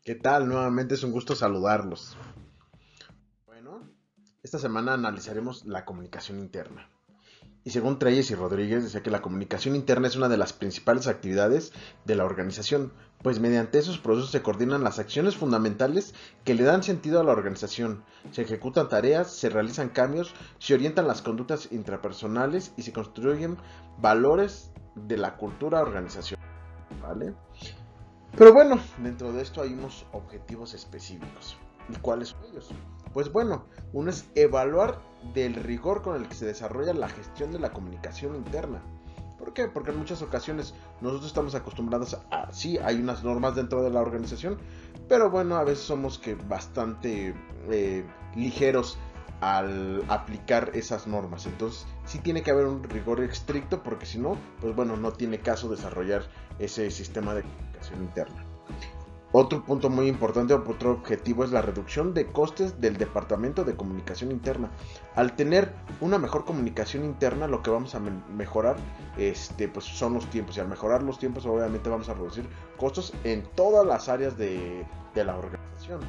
¿Qué tal? Nuevamente es un gusto saludarlos. Bueno, esta semana analizaremos la comunicación interna. Y según Treyes y Rodríguez, decía que la comunicación interna es una de las principales actividades de la organización, pues mediante esos procesos se coordinan las acciones fundamentales que le dan sentido a la organización, se ejecutan tareas, se realizan cambios, se orientan las conductas intrapersonales y se construyen valores de la cultura organizacional, ¿vale? Pero bueno, dentro de esto hay unos objetivos específicos. ¿Y cuáles son ellos? Pues bueno, uno es evaluar del rigor con el que se desarrolla la gestión de la comunicación interna. ¿Por qué? Porque en muchas ocasiones nosotros estamos acostumbrados a, sí, hay unas normas dentro de la organización, pero bueno, a veces somos que bastante ligeros al aplicar esas normas. Entonces, sí tiene que haber un rigor estricto, porque si no, pues bueno, no tiene caso desarrollar ese sistema de comunicación interna. Otro punto muy importante, otro objetivo es la reducción de costes del departamento de comunicación interna. Al tener una mejor comunicación interna, lo que vamos a mejorar pues son los tiempos. Y al mejorar los tiempos, obviamente vamos a reducir costos en todas las áreas de la organización.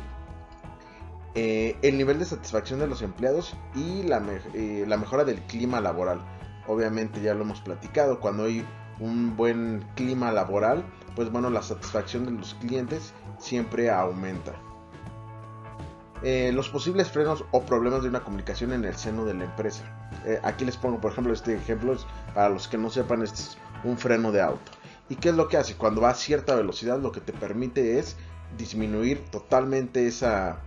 El nivel de satisfacción de los empleados y la mejora del clima laboral. Obviamente ya lo hemos platicado, cuando hay un buen clima laboral, pues bueno, la satisfacción de los clientes siempre aumenta. Los posibles frenos o problemas de una comunicación en el seno de la empresa. Aquí les pongo, por ejemplo, este ejemplo es, para los que no sepan, este es un freno de auto. ¿Y qué es lo que hace? Cuando va a cierta velocidad, lo que te permite es disminuir totalmente esa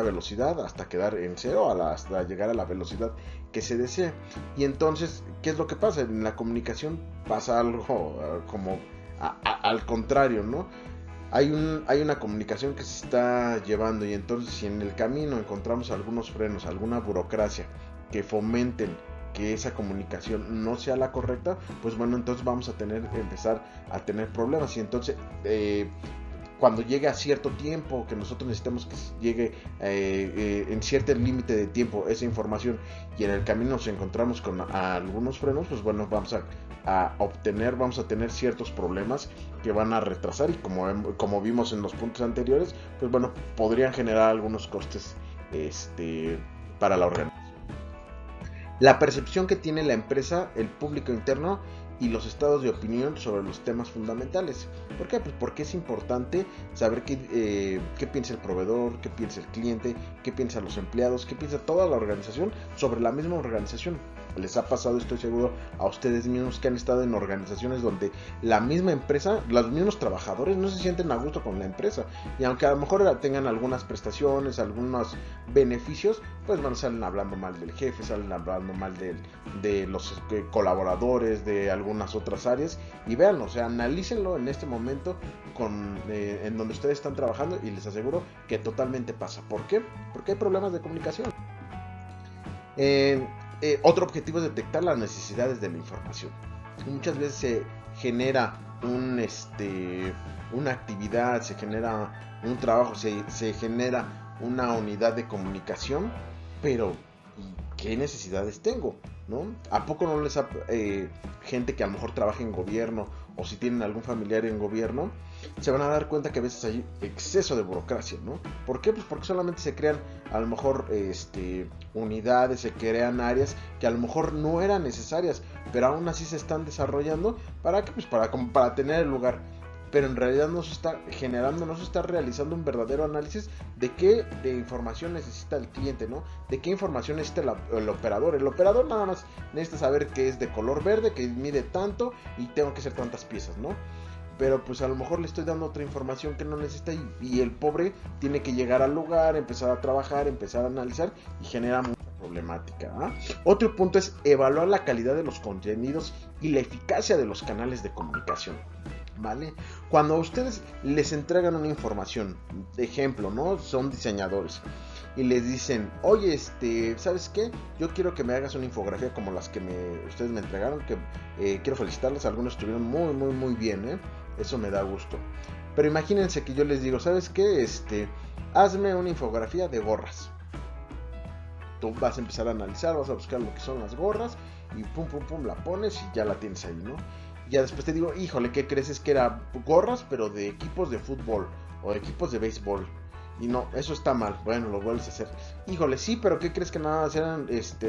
velocidad hasta quedar en cero, hasta llegar a la velocidad que se desea. Y entonces, ¿qué es lo que pasa? En la comunicación pasa algo como al contrario, ¿no? Hay una comunicación que se está llevando, y entonces si en el camino encontramos algunos frenos, alguna burocracia que fomenten que esa comunicación no sea la correcta, pues bueno, entonces vamos a empezar a tener problemas. Y entonces cuando llegue a cierto tiempo que nosotros necesitamos que llegue en cierto límite de tiempo esa información, y en el camino nos encontramos con algunos frenos, pues bueno, vamos a tener ciertos problemas que van a retrasar, y como vimos en los puntos anteriores, pues bueno, podrían generar algunos costes para la organización. La percepción que tiene la empresa, el público interno y los estados de opinión sobre los temas fundamentales. ¿Por qué? Pues porque es importante saber qué piensa el proveedor, qué piensa el cliente, qué piensan los empleados, qué piensa toda la organización sobre la misma organización. Les ha pasado, estoy seguro, a ustedes mismos que han estado en organizaciones donde la misma empresa, los mismos trabajadores no se sienten a gusto con la empresa, y aunque a lo mejor tengan algunas prestaciones, algunos beneficios, pues van, salen hablando mal del jefe, salen hablando mal de los colaboradores, de algunas otras áreas. Y vean, o sea, analícenlo en este momento en donde ustedes están trabajando, y les aseguro que totalmente pasa. ¿Por qué? Porque hay problemas de comunicación. Otro objetivo es detectar las necesidades de la información. Muchas veces se genera una actividad, se genera un trabajo, se genera una unidad de comunicación, pero ¿qué necesidades tengo? ¿No? ¿A poco no les ha gente que a lo mejor trabaja en gobierno, o si tienen algún familiar en gobierno, se van a dar cuenta que a veces hay exceso de burocracia, ¿no? ¿Por qué? Pues porque solamente se crean a lo mejor unidades, se crean áreas que a lo mejor no eran necesarias, pero aún así se están desarrollando. ¿Para qué? Pues para tener el lugar. Pero en realidad no se está generando, no se está realizando un verdadero análisis de qué de información necesita el cliente, ¿no? De qué información necesita el operador. El operador nada más necesita saber que es de color verde, que mide tanto y tengo que hacer tantas piezas, ¿no? Pero pues a lo mejor le estoy dando otra información que no necesita, y el pobre tiene que llegar al lugar, empezar a trabajar, empezar a analizar, y genera mucha problemática, ¿eh? Otro punto es evaluar la calidad de los contenidos y la eficacia de los canales de comunicación. ¿Vale? Cuando a ustedes les entregan una información, de ejemplo, ¿no? Son diseñadores y les dicen, oye, ¿sabes qué? Yo quiero que me hagas una infografía como las que ustedes me entregaron, que quiero felicitarles, algunos estuvieron muy, muy, muy bien, ¿eh? Eso me da gusto. Pero imagínense que yo les digo, ¿sabes qué? Hazme una infografía de gorras. Tú vas a empezar a analizar, vas a buscar lo que son las gorras, y pum, pum, pum, la pones y ya la tienes ahí, ¿no? Ya después te digo, híjole, ¿qué crees? Es que era gorras, pero de equipos de fútbol. o equipos de béisbol. Y no, eso está mal. Bueno, lo vuelves a hacer. Híjole, sí, pero ¿qué crees que nada más eran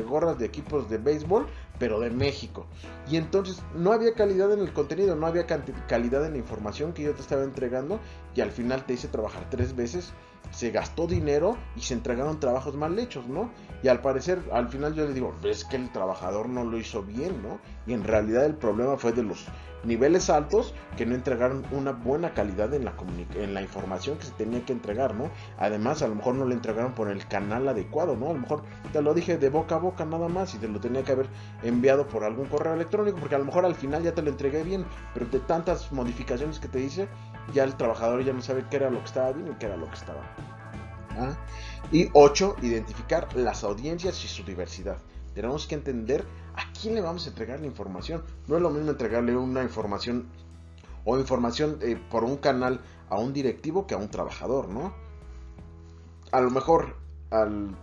gorras de equipos de béisbol, pero de México? Y entonces no había calidad en el contenido, no había calidad en la información que yo te estaba entregando. Y al final te hice trabajar 3 veces. Se gastó dinero y se entregaron trabajos mal hechos, ¿no? Y al parecer, al final yo le digo, ves que el trabajador no lo hizo bien, ¿no? Y en realidad el problema fue de los niveles altos que no entregaron una buena calidad en la información que se tenía que entregar, ¿no? Además, a lo mejor no le entregaron por el canal adecuado, ¿no? A lo mejor te lo dije de boca a boca nada más y te lo tenía que haber enviado por algún correo electrónico, porque a lo mejor al final ya te lo entregué bien, pero de tantas modificaciones que te hice, ya el trabajador ya no sabe qué era lo que estaba bien y qué era lo que estaba mal. Y 8, identificar las audiencias y su diversidad. Tenemos que entender a quién le vamos a entregar la información. No es lo mismo entregarle una información o información por un canal a un directivo que a un trabajador, ¿no? A lo mejor al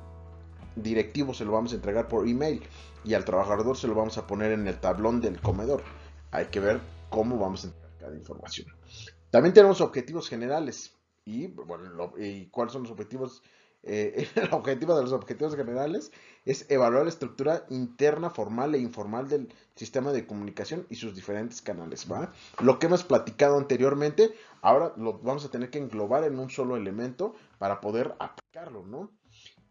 directivo se lo vamos a entregar por email y al trabajador se lo vamos a poner en el tablón del comedor. Hay que ver cómo vamos a entregar cada información. También tenemos objetivos generales. Y, bueno, ¿y cuáles son los objetivos? El objetivo de los objetivos generales es evaluar la estructura interna, formal e informal del sistema de comunicación y sus diferentes canales, ¿va? Lo que hemos platicado anteriormente, ahora lo vamos a tener que englobar en un solo elemento para poder aplicarlo, ¿no?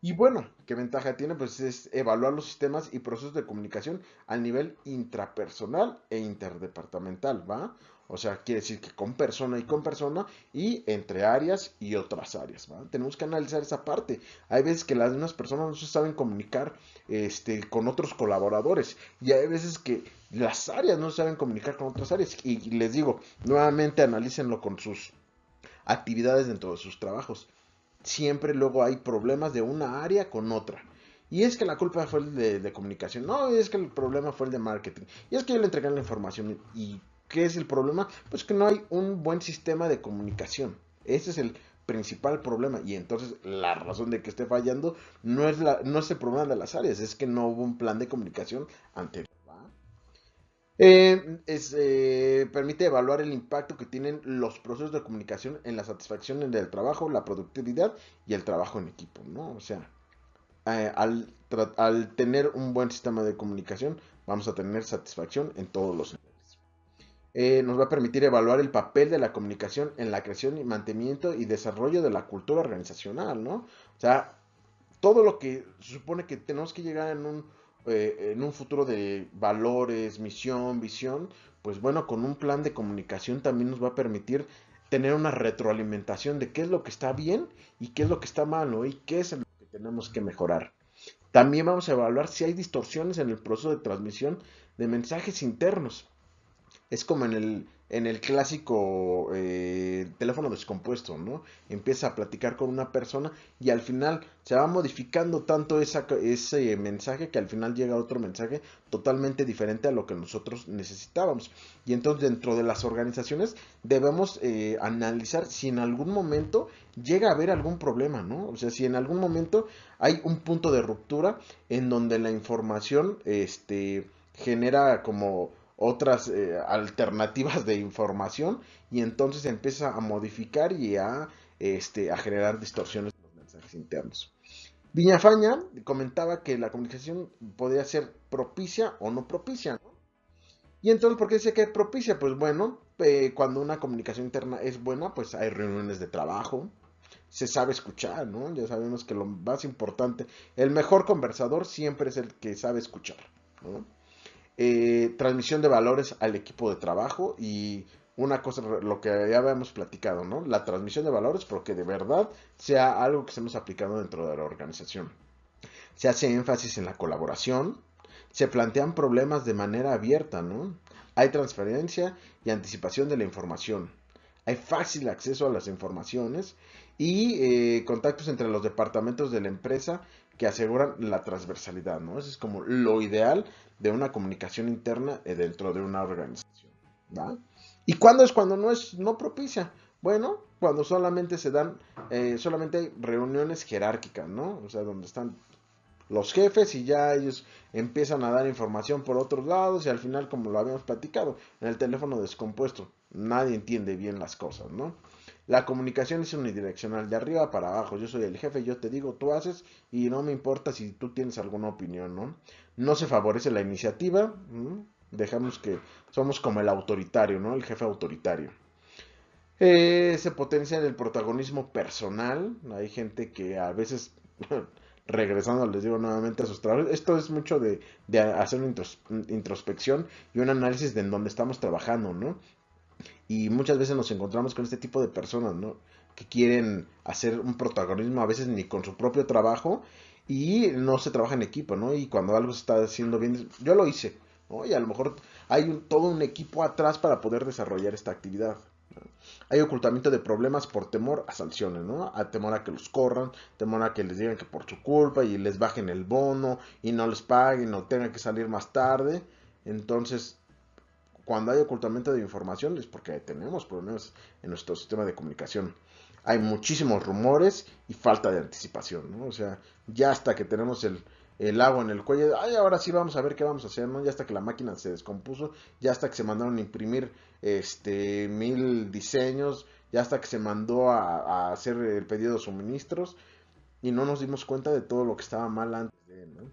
Y bueno, ¿qué ventaja tiene? Pues es evaluar los sistemas y procesos de comunicación a nivel intrapersonal e interdepartamental, ¿va? O sea, quiere decir que con persona y entre áreas y otras áreas, ¿va? Tenemos que analizar esa parte. Hay veces que las mismas personas no se saben comunicar con otros colaboradores y hay veces que las áreas no se saben comunicar con otras áreas. Y les digo, nuevamente analícenlo con sus actividades dentro de sus trabajos. Siempre luego hay problemas de una área con otra. Y es que la culpa fue el de comunicación. No, es que el problema fue el de marketing. Y es que yo le entregué la información. ¿Y qué es el problema? Pues que no hay un buen sistema de comunicación. Ese es el principal problema. Y entonces la razón de que esté fallando no es el problema de las áreas. Es que no hubo un plan de comunicación anterior. Permite evaluar el impacto que tienen los procesos de comunicación en la satisfacción del trabajo, la productividad y el trabajo en equipo, ¿no? O sea, al tener un buen sistema de comunicación, vamos a tener satisfacción en todos los niveles. Nos va a permitir evaluar el papel de la comunicación en la creación y mantenimiento y desarrollo de la cultura organizacional, ¿no? O sea, todo lo que se supone que tenemos que llegar en un futuro de valores, misión, visión, pues bueno, con un plan de comunicación también nos va a permitir tener una retroalimentación de qué es lo que está bien y qué es lo que está mal, ¿no? Y qué es lo que tenemos que mejorar. También vamos a evaluar si hay distorsiones en el proceso de transmisión de mensajes internos. Es como en el clásico teléfono descompuesto, ¿no? Empieza a platicar con una persona y al final se va modificando tanto ese mensaje que al final llega otro mensaje totalmente diferente a lo que nosotros necesitábamos. Y entonces dentro de las organizaciones debemos analizar si en algún momento llega a haber algún problema, ¿no? O sea, si en algún momento hay un punto de ruptura en donde la información genera como otras alternativas de información y entonces empieza a modificar y a generar distorsiones en los mensajes internos. Viñafaña comentaba que la comunicación podría ser propicia o no propicia, ¿no? Y entonces, ¿por qué dice que es propicia? Pues bueno, cuando una comunicación interna es buena, pues hay reuniones de trabajo, se sabe escuchar, ¿no? Ya sabemos que lo más importante, el mejor conversador siempre es el que sabe escuchar, ¿no? Transmisión de valores al equipo de trabajo y una cosa, lo que ya habíamos platicado, ¿no? La transmisión de valores, pero que de verdad sea algo que estemos aplicando dentro de la organización. Se hace énfasis en la colaboración, se plantean problemas de manera abierta, ¿no? Hay transferencia y anticipación de la información. Hay fácil acceso a las informaciones y contactos entre los departamentos de la empresa que aseguran la transversalidad, ¿no? Eso es como lo ideal de una comunicación interna dentro de una organización, ¿va? ¿Y cuándo es cuando no propicia? Bueno, cuando solamente hay reuniones jerárquicas, ¿no? O sea, donde están los jefes y ya ellos empiezan a dar información por otros lados y al final, como lo habíamos platicado, en el teléfono descompuesto, nadie entiende bien las cosas, ¿no? La comunicación es unidireccional, de arriba para abajo. Yo soy el jefe, yo te digo, tú haces y no me importa si tú tienes alguna opinión, ¿no? No se favorece la iniciativa. Dejamos que somos como el autoritario, ¿no? El jefe autoritario. Se potencia el protagonismo personal. Hay gente que a veces, regresando, les digo nuevamente a sus trabajos, esto es mucho de hacer una introspección y un análisis de en dónde estamos trabajando, ¿no? Y muchas veces nos encontramos con este tipo de personas, ¿no? Que quieren hacer un protagonismo a veces ni con su propio trabajo y no se trabaja en equipo, ¿no? Y cuando algo se está haciendo bien, yo lo hice, ¿no? Y a lo mejor hay todo un equipo atrás para poder desarrollar esta actividad. Hay ocultamiento de problemas por temor a sanciones, ¿no? A temor a que los corran, temor a que les digan que por su culpa y les bajen el bono y no les paguen o tengan que salir más tarde. Entonces, cuando hay ocultamiento de información es porque tenemos problemas en nuestro sistema de comunicación. Hay muchísimos rumores y falta de anticipación, ¿no? O sea, ya hasta que tenemos el agua en el cuello, ay, ahora sí vamos a ver qué vamos a hacer, ¿no? Ya hasta que la máquina se descompuso, ya hasta que se mandaron a imprimir 1000 diseños, ya hasta que se mandó a hacer el pedido de suministros y no nos dimos cuenta de todo lo que estaba mal antes de, ¿no?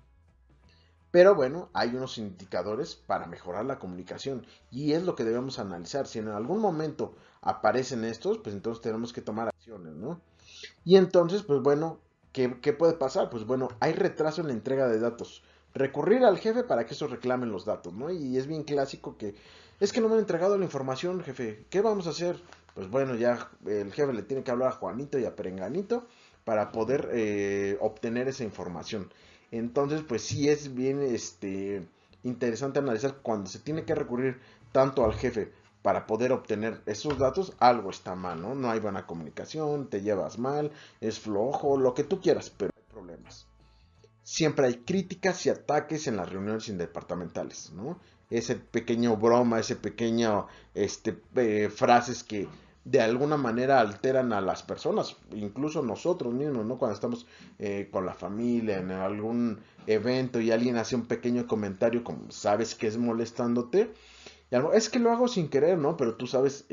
Pero bueno, hay unos indicadores para mejorar la comunicación y es lo que debemos analizar. Si en algún momento aparecen estos, pues entonces tenemos que tomar acciones, ¿no? Y entonces, pues bueno, ¿qué puede pasar? Pues bueno, hay retraso en la entrega de datos. Recurrir al jefe para que eso reclamen los datos, ¿no? Y es bien clásico que es que no me han entregado la información, jefe. ¿Qué vamos a hacer? Pues bueno, ya el jefe le tiene que hablar a Juanito y a Perenganito para poder obtener esa información. Entonces, pues sí es bien interesante analizar cuando se tiene que recurrir tanto al jefe para poder obtener esos datos, algo está mal, ¿no? No hay buena comunicación, te llevas mal, es flojo, lo que tú quieras, pero hay problemas. Siempre hay críticas y ataques en las reuniones interdepartamentales, ¿no? Ese pequeño broma, ese pequeño frases que de alguna manera alteran a las personas, incluso nosotros mismos, ¿no? Cuando estamos con la familia, en algún evento y alguien hace un pequeño comentario como sabes que es molestándote, y algo, es que lo hago sin querer, ¿no? Pero tú sabes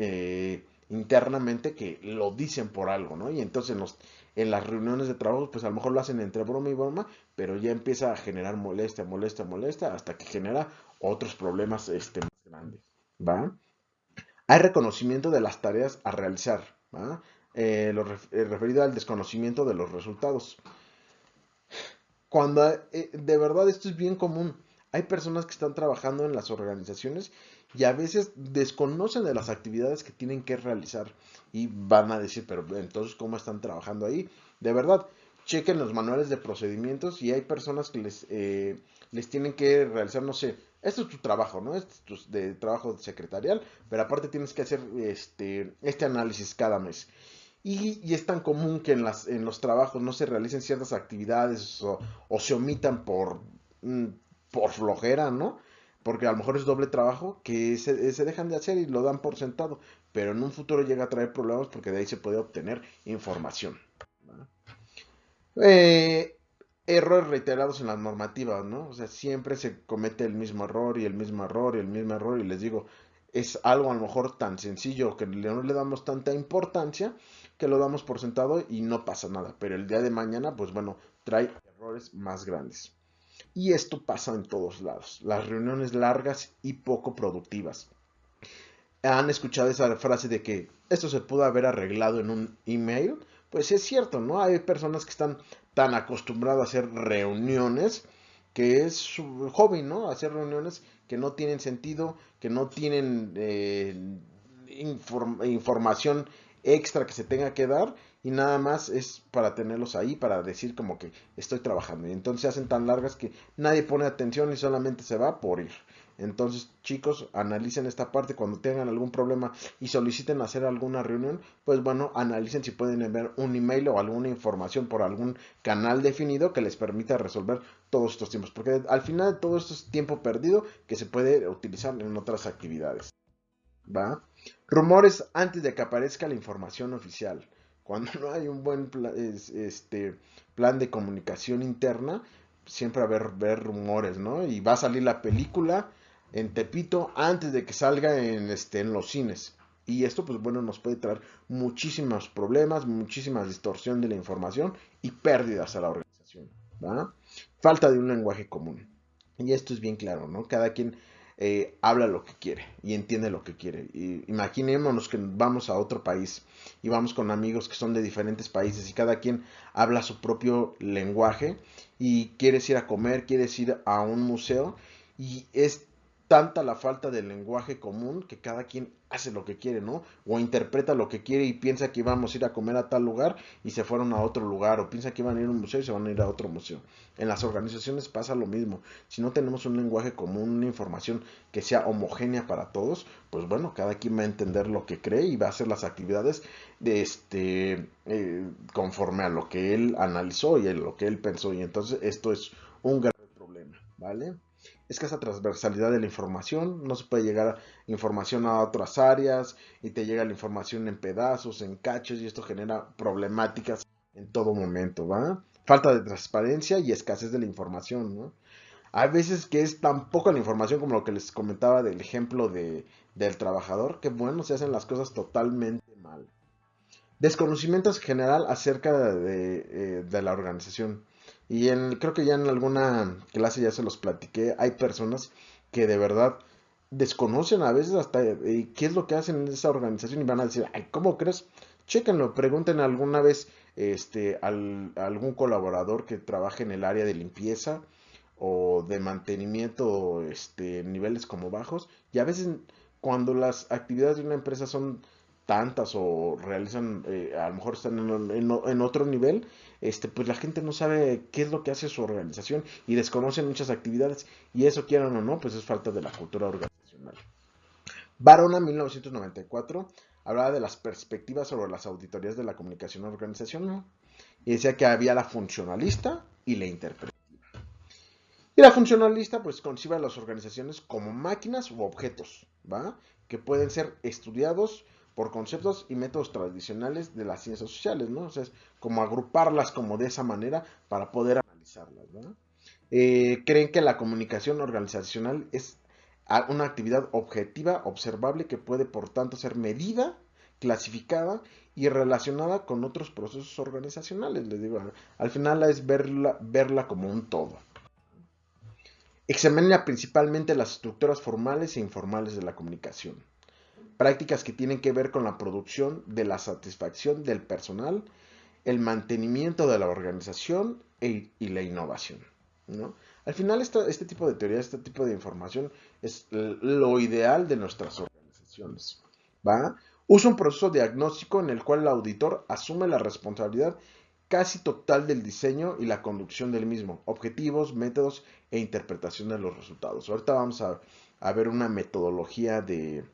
internamente que lo dicen por algo, ¿no? Y entonces en las reuniones de trabajo, pues a lo mejor lo hacen entre broma y broma, pero ya empieza a generar molestia, molestia, molestia, hasta que genera otros problemas más grandes, ¿va? Hay reconocimiento de las tareas a realizar, ¿va? Referido al desconocimiento de los resultados. Cuando de verdad esto es bien común. Hay personas que están trabajando en las organizaciones y a veces desconocen de las actividades que tienen que realizar y van a decir, pero entonces, ¿cómo están trabajando ahí? De verdad, chequen los manuales de procedimientos y hay personas que les tienen que realizar, no sé, esto es tu trabajo, ¿no? Este es tu de trabajo secretarial, pero aparte tienes que hacer este análisis cada mes. Y es tan común que en los trabajos no se realicen ciertas actividades o se omitan mm, por flojera, ¿no? Porque a lo mejor es doble trabajo que se dejan de hacer y lo dan por sentado, pero en un futuro llega a traer problemas porque de ahí se puede obtener información. ¿No? Errores reiterados en las normativas, ¿no? O sea, siempre se comete el mismo error y el mismo error y el mismo error y les digo, es algo a lo mejor tan sencillo que no le damos tanta importancia que lo damos por sentado y no pasa nada, pero el día de mañana, pues bueno, trae errores más grandes. Y esto pasa en todos lados, las reuniones largas y poco productivas. ¿Han escuchado esa frase de que esto se pudo haber arreglado en un email? Pues es cierto, ¿no? Hay personas que están tan acostumbradas a hacer reuniones que es su hobby, ¿no? Hacer reuniones que no tienen sentido, que no tienen información extra que se tenga que dar y nada más es para tenerlos ahí, para decir como que estoy trabajando. Y entonces se hacen tan largas que nadie pone atención y solamente se va por ir. Entonces, chicos, analicen esta parte cuando tengan algún problema y soliciten hacer alguna reunión, pues bueno, analicen si pueden enviar un email o alguna información por algún canal definido que les permita resolver todos estos tiempos, porque al final de todo esto es tiempo perdido que se puede utilizar en otras actividades, ¿va? Rumores antes de que aparezca la información oficial. Cuando no hay un buen plan de comunicación interna, siempre ver rumores, ¿no? Y va a salir la película en Tepito antes de que salga en los cines. Y esto, pues bueno, nos puede traer muchísimos problemas, muchísima distorsión de la información y pérdidas a la organización, ¿va? Falta de un lenguaje común. Y esto es bien claro, ¿no? Cada quien habla lo que quiere y entiende lo que quiere. Y imaginémonos que vamos a otro país y vamos con amigos que son de diferentes países y cada quien habla su propio lenguaje y quieres ir a comer, quieres ir a un museo y es tanta la falta de lenguaje común que cada quien hace lo que quiere, ¿no? O interpreta lo que quiere y piensa que íbamos a ir a comer a tal lugar y se fueron a otro lugar, o piensa que iban a ir a un museo y se van a ir a otro museo. En las organizaciones pasa lo mismo. Si no tenemos un lenguaje común, una información que sea homogénea para todos, pues bueno, cada quien va a entender lo que cree y va a hacer las actividades de conforme a lo que él analizó y a lo que él pensó. Y entonces esto es un gran problema, ¿vale? Escasa transversalidad de la información, no se puede llegar a información a otras áreas y te llega la información en pedazos, en cachos y esto genera problemáticas en todo momento, ¿va? Falta de transparencia y escasez de la información, ¿no? Hay veces que es tan poca la información como lo que les comentaba del ejemplo del trabajador, que bueno, se hacen las cosas totalmente mal. Desconocimiento general acerca de la organización. Y creo que ya en alguna clase ya se los platiqué, hay personas que de verdad desconocen a veces hasta qué es lo que hacen en esa organización y van a decir, ay, ¿cómo crees? Chéquenlo, pregunten alguna vez a algún colaborador que trabaje en el área de limpieza o de mantenimiento, niveles como bajos, y a veces cuando las actividades de una empresa son tantas o realizan, a lo mejor están en otro nivel, pues la gente no sabe qué es lo que hace su organización y desconocen muchas actividades y eso quieran o no, pues es falta de la cultura organizacional. Barona 1994 hablaba de las perspectivas sobre las auditorías de la comunicación organizacional y decía que había la funcionalista y la interpretativa. Y la funcionalista pues concibe a las organizaciones como máquinas u objetos, ¿va? Que pueden ser estudiados por conceptos y métodos tradicionales de las ciencias sociales, ¿no? O sea, es como agruparlas como de esa manera para poder analizarlas, ¿no? Creen que la comunicación organizacional es una actividad objetiva, observable, que puede por tanto ser medida, clasificada y relacionada con otros procesos organizacionales. Les digo, al final es verla como un todo. Examina principalmente las estructuras formales e informales de la comunicación, prácticas que tienen que ver con la producción de la satisfacción del personal, el mantenimiento de la organización y la innovación, ¿no? Al final este tipo de teoría, este tipo de información es lo ideal de nuestras organizaciones, ¿va? Usa un proceso diagnóstico en el cual el auditor asume la responsabilidad casi total del diseño y la conducción del mismo, objetivos, métodos e interpretación de los resultados. Ahorita vamos a ver una metodología de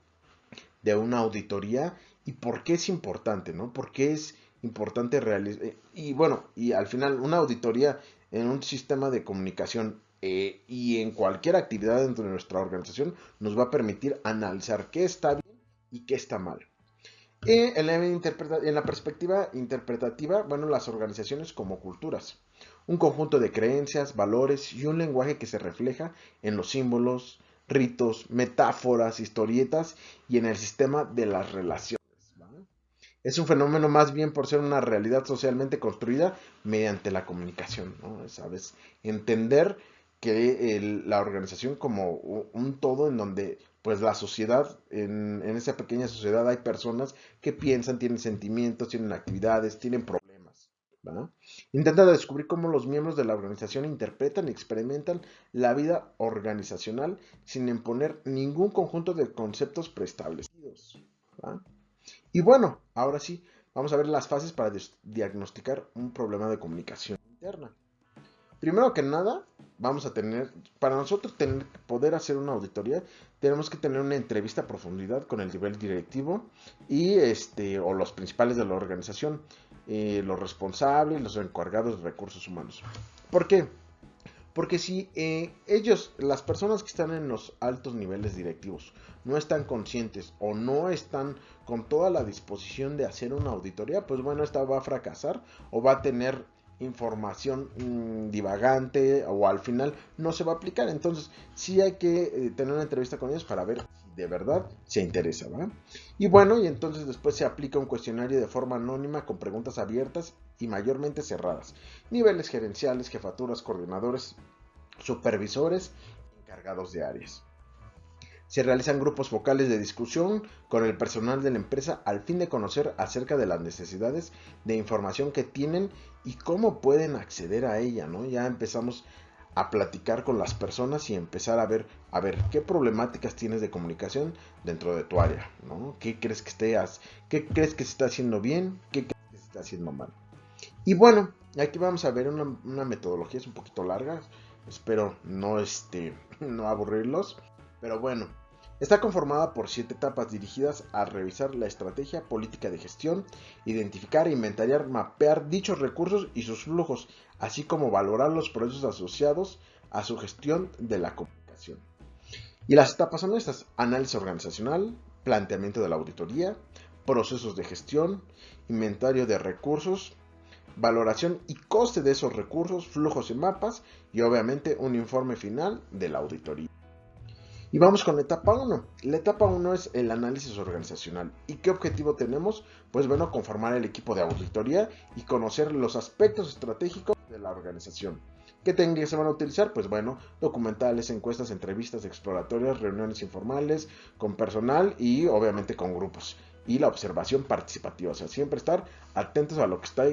una auditoría y por qué es importante, ¿no? ¿Por qué es importante realizar? Y bueno, y al final una auditoría en un sistema de comunicación y en cualquier actividad dentro de nuestra organización nos va a permitir analizar qué está bien y qué está mal. En la perspectiva interpretativa, bueno, las organizaciones como culturas, un conjunto de creencias, valores y un lenguaje que se refleja en los símbolos, ritos, metáforas, historietas y en el sistema de las relaciones. ¿Vale? Es un fenómeno más bien por ser una realidad socialmente construida mediante la comunicación, ¿no? ¿Sabes? Entender que la organización como un todo en donde pues la sociedad, en esa pequeña sociedad hay personas que piensan, tienen sentimientos, tienen actividades, tienen problemas. ¿Va? Intenta descubrir cómo los miembros de la organización interpretan y experimentan la vida organizacional sin imponer ningún conjunto de conceptos preestablecidos. ¿Va? Y bueno, ahora sí, vamos a ver las fases para diagnosticar un problema de comunicación interna. Primero que nada, vamos a tener, para nosotros poder hacer una auditoría, tenemos que tener una entrevista a profundidad con el nivel directivo y o los principales de la organización, los responsables, los encargados de recursos humanos. ¿Por qué? Porque si las personas que están en los altos niveles directivos, no están conscientes o no están con toda la disposición de hacer una auditoría, pues bueno, esta va a fracasar o va a tener información divagante o al final no se va a aplicar. Entonces sí hay que tener una entrevista con ellos para ver si de verdad se interesa, ¿verdad? Y bueno, y entonces después se aplica un cuestionario de forma anónima con preguntas abiertas y mayormente cerradas. Niveles gerenciales, jefaturas, coordinadores, supervisores, encargados de áreas. Se realizan grupos focales de discusión con el personal de la empresa al fin de conocer acerca de las necesidades de información que tienen y cómo pueden acceder a ella, ¿no? Ya empezamos a platicar con las personas y empezar a ver qué problemáticas tienes de comunicación dentro de tu área, ¿no? ¿Qué crees que se está haciendo bien? ¿Qué crees que se está haciendo mal? Y bueno, aquí vamos a ver una metodología, es un poquito larga, espero no aburrirlos, pero bueno, está conformada por 7 etapas dirigidas a revisar la estrategia política de gestión, identificar, inventariar, mapear dichos recursos y sus flujos, así como valorar los procesos asociados a su gestión de la comunicación. Y las etapas son estas: análisis organizacional, planteamiento de la auditoría, procesos de gestión, inventario de recursos, valoración y coste de esos recursos, flujos y mapas, y obviamente un informe final de la auditoría. Y vamos con la etapa 1. La etapa 1 es el análisis organizacional. ¿Y qué objetivo tenemos? Pues bueno, conformar el equipo de auditoría y conocer los aspectos estratégicos de la organización. ¿Qué técnicas se van a utilizar? Pues bueno, documentales, encuestas, entrevistas exploratorias, reuniones informales con personal y obviamente con grupos. Y la observación participativa, o sea, siempre estar atentos a lo que está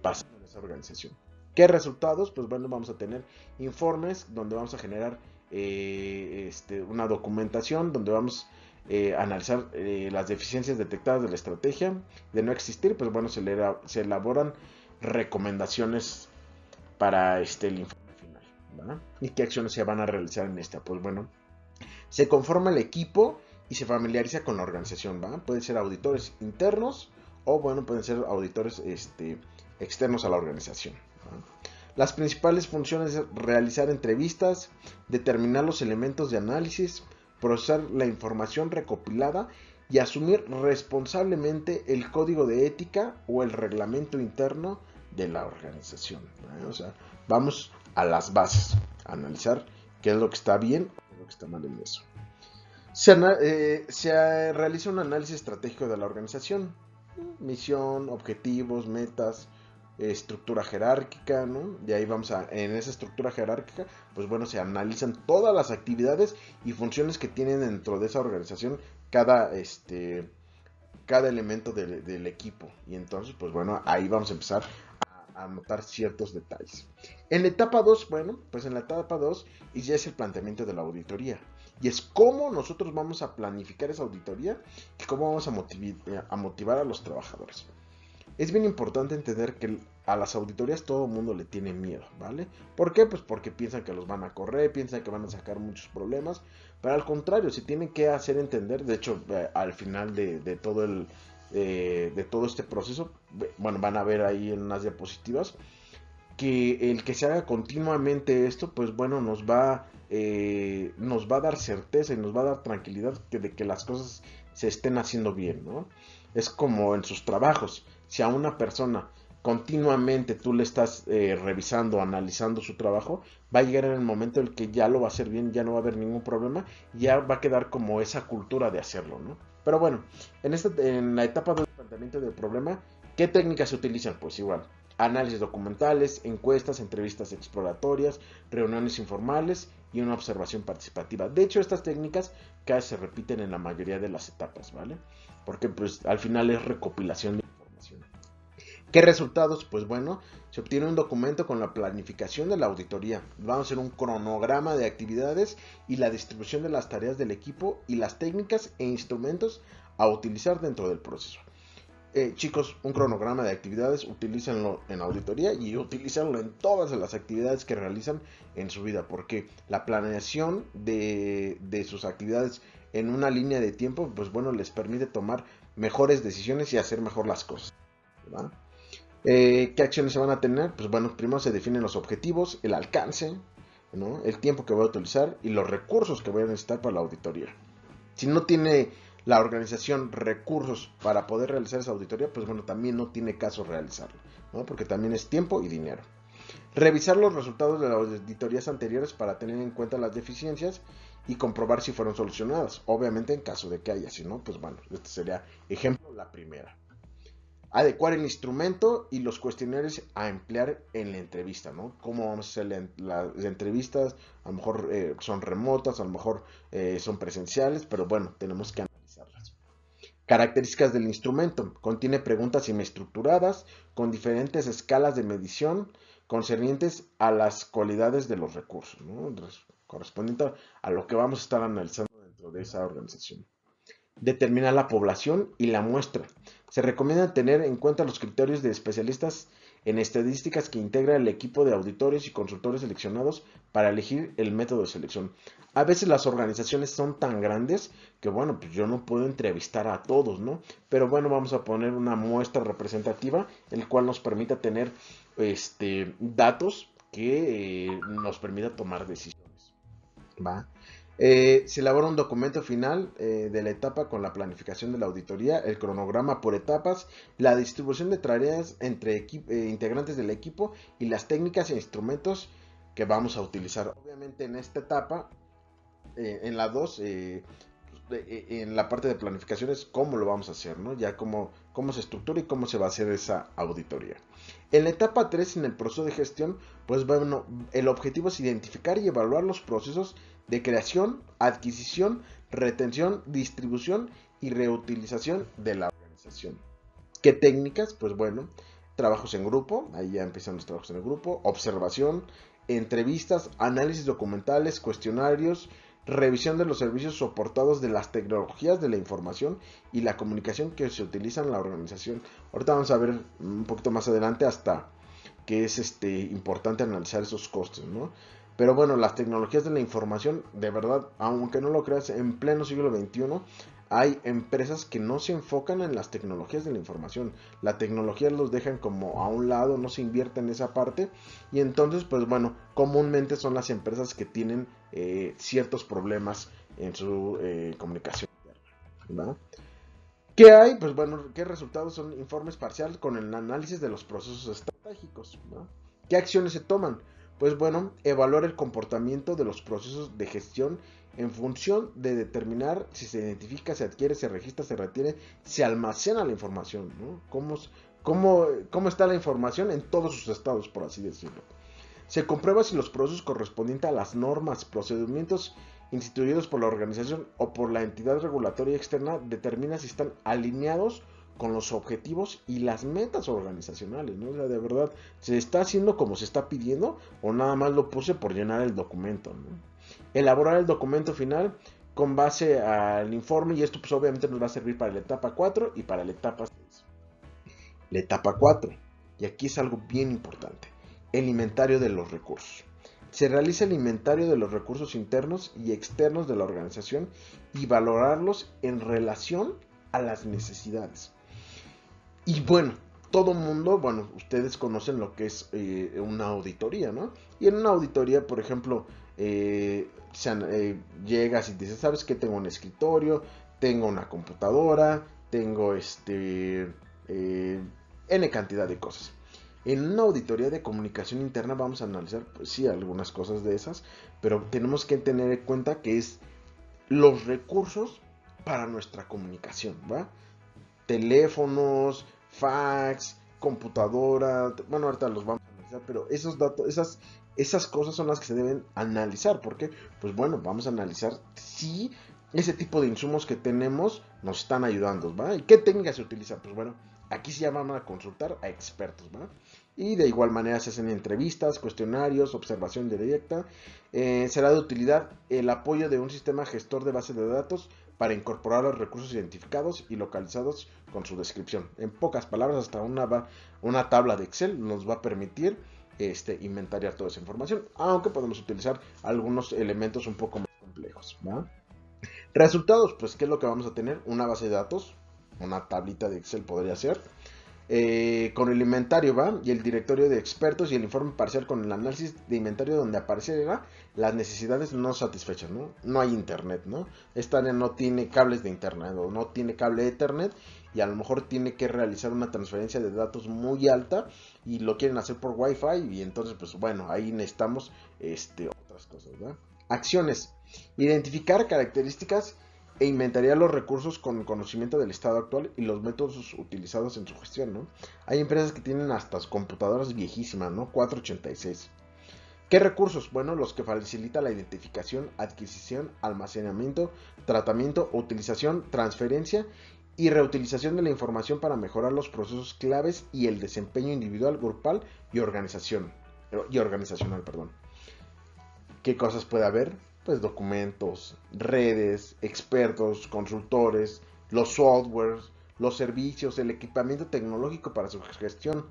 pasando en esa organización. ¿Qué resultados? Pues bueno, vamos a tener informes donde vamos a generar una documentación donde vamos a analizar las deficiencias detectadas de la estrategia. De no existir, pues bueno, se elaboran recomendaciones para el informe final, ¿verdad? ¿Y qué acciones se van a realizar en esta? Pues bueno, se conforma el equipo y se familiariza con la organización, ¿va? Pueden ser auditores internos o bueno, pueden ser auditores externos a la organización, ¿va? Las principales funciones es realizar entrevistas, determinar los elementos de análisis, procesar la información recopilada y asumir responsablemente el código de ética o el reglamento interno de la organización, ¿no? O sea, vamos a las bases, a analizar qué es lo que está bien o qué es lo que está mal en eso. Se realiza un análisis estratégico de la organización, misión, objetivos, metas, estructura jerárquica, ¿no? Y ahí en esa estructura jerárquica, pues bueno, se analizan todas las actividades y funciones que tienen dentro de esa organización cada elemento del equipo. Y entonces, pues bueno, ahí vamos a empezar a notar ciertos detalles. En la etapa 2, bueno, pues en la etapa 2 ya es el planteamiento de la auditoría. Y es cómo nosotros vamos a planificar esa auditoría y cómo vamos a motivar a los trabajadores. Es bien importante entender que a las auditorías todo el mundo le tiene miedo, ¿vale? ¿Por qué? Pues porque piensan que los van a correr, piensan que van a sacar muchos problemas, pero al contrario, se tienen que hacer entender. De hecho, al final de todo este proceso, bueno, van a ver ahí en unas diapositivas que el que se haga continuamente esto, pues bueno, nos va a dar certeza y nos va a dar tranquilidad de que las cosas se estén haciendo bien, ¿no? Es como en sus trabajos. Si a una persona continuamente tú le estás revisando, analizando su trabajo, va a llegar en el momento en el que ya lo va a hacer bien, ya no va a haber ningún problema, ya va a quedar como esa cultura de hacerlo, ¿no? Pero bueno, en la etapa de planteamiento del problema, ¿qué técnicas se utilizan? Pues igual, análisis documentales, encuestas, entrevistas exploratorias, reuniones informales y una observación participativa. De hecho, estas técnicas casi se repiten en la mayoría de las etapas, ¿vale? Porque pues al final es recopilación de información. ¿Qué resultados? Pues bueno, se obtiene un documento con la planificación de la auditoría. Vamos a hacer un cronograma de actividades y la distribución de las tareas del equipo y las técnicas e instrumentos a utilizar dentro del proceso. Chicos, un cronograma de actividades, utilícenlo en auditoría y utilícenlo en todas las actividades que realizan en su vida, porque la planeación de sus actividades en una línea de tiempo, pues bueno, les permite tomar mejores decisiones y hacer mejor las cosas, ¿verdad? ¿Qué acciones se van a tener? Pues bueno, primero se definen los objetivos, el alcance, ¿no? El tiempo que voy a utilizar y los recursos que voy a necesitar para la auditoría. Si no tiene la organización recursos para poder realizar esa auditoría, pues bueno, también no tiene caso realizarlo, ¿no? Porque también es tiempo y dinero. Revisar los resultados de las auditorías anteriores para tener en cuenta las deficiencias y comprobar si fueron solucionadas. Obviamente en caso de que haya, si no, pues bueno, este sería ejemplo la primera. Adecuar el instrumento y los cuestionarios a emplear en la entrevista, ¿no? ¿Cómo vamos a hacer las entrevistas? A lo mejor son remotas, a lo mejor son presenciales, pero bueno, tenemos que analizarlas. Características del instrumento. Contiene preguntas semiestructuradas con diferentes escalas de medición concernientes a las cualidades de los recursos, ¿no? Correspondiente a lo que vamos a estar analizando dentro de esa organización. Determinar la población y la muestra. Se recomienda tener en cuenta los criterios de especialistas en estadísticas que integra el equipo de auditores y consultores seleccionados para elegir el método de selección. A veces las organizaciones son tan grandes que bueno, pues yo no puedo entrevistar a todos, ¿no? Pero bueno, vamos a poner una muestra representativa, el cual nos permita tener datos que nos permita tomar decisiones. ¿Va? Se elabora un documento final de la etapa con la planificación de la auditoría, el cronograma por etapas, la distribución de tareas entre integrantes del equipo y las técnicas e instrumentos que vamos a utilizar. Obviamente en esta etapa, en la 2, en la parte de planificación es cómo lo vamos a hacer, ¿no? Ya cómo se estructura y cómo se va a hacer esa auditoría. En la etapa 3, en el proceso de gestión, pues bueno, el objetivo es identificar y evaluar los procesos de creación, adquisición, retención, distribución y reutilización de la organización. ¿Qué técnicas? Pues bueno, trabajos en grupo, ahí ya empiezan los trabajos en el grupo, observación, entrevistas, análisis documentales, cuestionarios, revisión de los servicios soportados de las tecnologías de la información y la comunicación que se utilizan en la organización. Ahorita vamos a ver un poquito más adelante hasta que es importante analizar esos costes, ¿no? Pero bueno, las tecnologías de la información, de verdad, aunque no lo creas, en pleno siglo XXI hay empresas que no se enfocan en las tecnologías de la información. La tecnología los dejan como a un lado, no se invierte en esa parte. Y entonces, pues bueno, comúnmente son las empresas que tienen ciertos problemas en su comunicación interna, ¿va? ¿Qué hay? Pues bueno, ¿qué resultados son informes parciales con el análisis de los procesos estratégicos, ¿no? ¿Qué acciones se toman? Pues bueno, evaluar el comportamiento de los procesos de gestión en función de determinar si se identifica, se adquiere, se registra, se retiene, se almacena la información, ¿no? ¿Cómo está la información en todos sus estados, por así decirlo? Se comprueba si los procesos correspondientes a las normas, procedimientos instituidos por la organización o por la entidad regulatoria externa determina si están alineados con los objetivos y las metas organizacionales, ¿no? O sea, de verdad, ¿se está haciendo como se está pidiendo o nada más lo puse por llenar el documento, ¿no? Elaborar el documento final con base al informe y esto pues obviamente nos va a servir para la etapa 4 y para la etapa 6. La etapa 4, y aquí es algo bien importante, el inventario de los recursos. Se realiza el inventario de los recursos internos y externos de la organización y valorarlos en relación a las necesidades. Y bueno, todo mundo, bueno, ustedes conocen lo que es una auditoría, ¿no? Y en una auditoría, por ejemplo, llegas y dices, ¿sabes qué? Tengo un escritorio, tengo una computadora, tengo N cantidad de cosas. En una auditoría de comunicación interna vamos a analizar, pues sí, algunas cosas de esas, pero tenemos que tener en cuenta que es los recursos para nuestra comunicación, ¿va? Teléfonos, fax, computadora, bueno, ahorita los vamos a analizar, pero esos datos, esas cosas son las que se deben analizar, porque, pues bueno, vamos a analizar si ese tipo de insumos que tenemos nos están ayudando, ¿va? ¿Y qué técnicas se utilizan? Pues bueno, aquí se llaman a consultar a expertos, ¿va? Y de igual manera se hacen entrevistas, cuestionarios, observación directa. Será de utilidad el apoyo de un sistema gestor de base de datos para incorporar los recursos identificados y localizados con su descripción. En pocas palabras, hasta una tabla de Excel nos va a permitir inventariar toda esa información, aunque podemos utilizar algunos elementos un poco más complejos, ¿va? Resultados, pues, ¿qué es lo que vamos a tener? Una base de datos, una tablita de Excel podría ser. con el inventario, ¿va? Y el directorio de expertos y el informe parcial con el análisis de inventario donde aparecerá las necesidades no satisfechas, ¿no? No hay internet, ¿no? Esta área no tiene cables de internet o no tiene cable de ethernet y a lo mejor tiene que realizar una transferencia de datos muy alta y lo quieren hacer por Wi-Fi y entonces pues bueno, ahí necesitamos otras cosas, ¿verdad? Acciones. Identificar características e inventariar los recursos con conocimiento del estado actual y los métodos utilizados en su gestión, ¿no? Hay empresas que tienen hasta computadoras viejísimas, ¿no? 486. ¿Qué recursos? Bueno, los que facilita la identificación, adquisición, almacenamiento, tratamiento, utilización, transferencia y reutilización de la información para mejorar los procesos claves y el desempeño individual, grupal y organizacional, perdón. ¿Qué cosas puede haber? Pues documentos, redes, expertos, consultores, los softwares, los servicios, el equipamiento tecnológico para su gestión.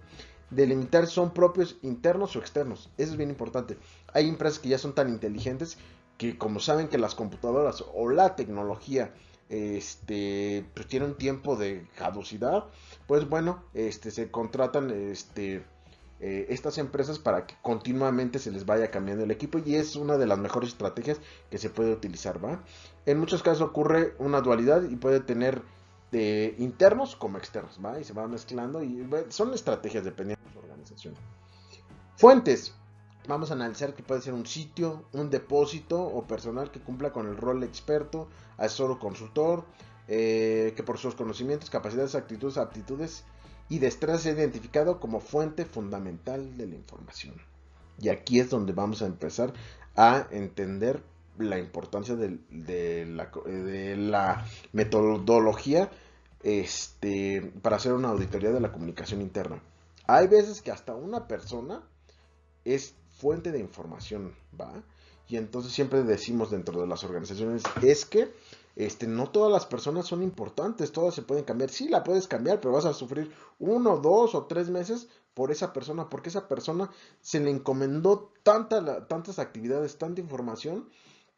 Delimitar son propios, internos o externos. Eso es bien importante. Hay empresas que ya son tan inteligentes que como saben que las computadoras o la tecnología pues tiene un tiempo de caducidad, pues bueno, se contratan estas empresas para que continuamente se les vaya cambiando el equipo y es una de las mejores estrategias que se puede utilizar, ¿va? En muchos casos ocurre una dualidad y puede tener de internos como externos, ¿va? Y se van mezclando y son estrategias dependiendo de su organización. Fuentes. Vamos a analizar que puede ser un sitio, un depósito o personal que cumpla con el rol de experto, asesor o consultor, que por sus conocimientos, capacidades, actitudes, aptitudes y destrezas sea identificado como fuente fundamental de la información. Y aquí es donde vamos a empezar a entender la importancia de la metodología para hacer una auditoría de la comunicación interna. Hay veces que hasta una persona es fuente de información, ¿va? Y entonces siempre decimos dentro de las organizaciones, es que no todas las personas son importantes, todas se pueden cambiar. Sí, la puedes cambiar, pero vas a sufrir 1, 2 o 3 meses por esa persona, porque esa persona se le encomendó tantas actividades, tanta información,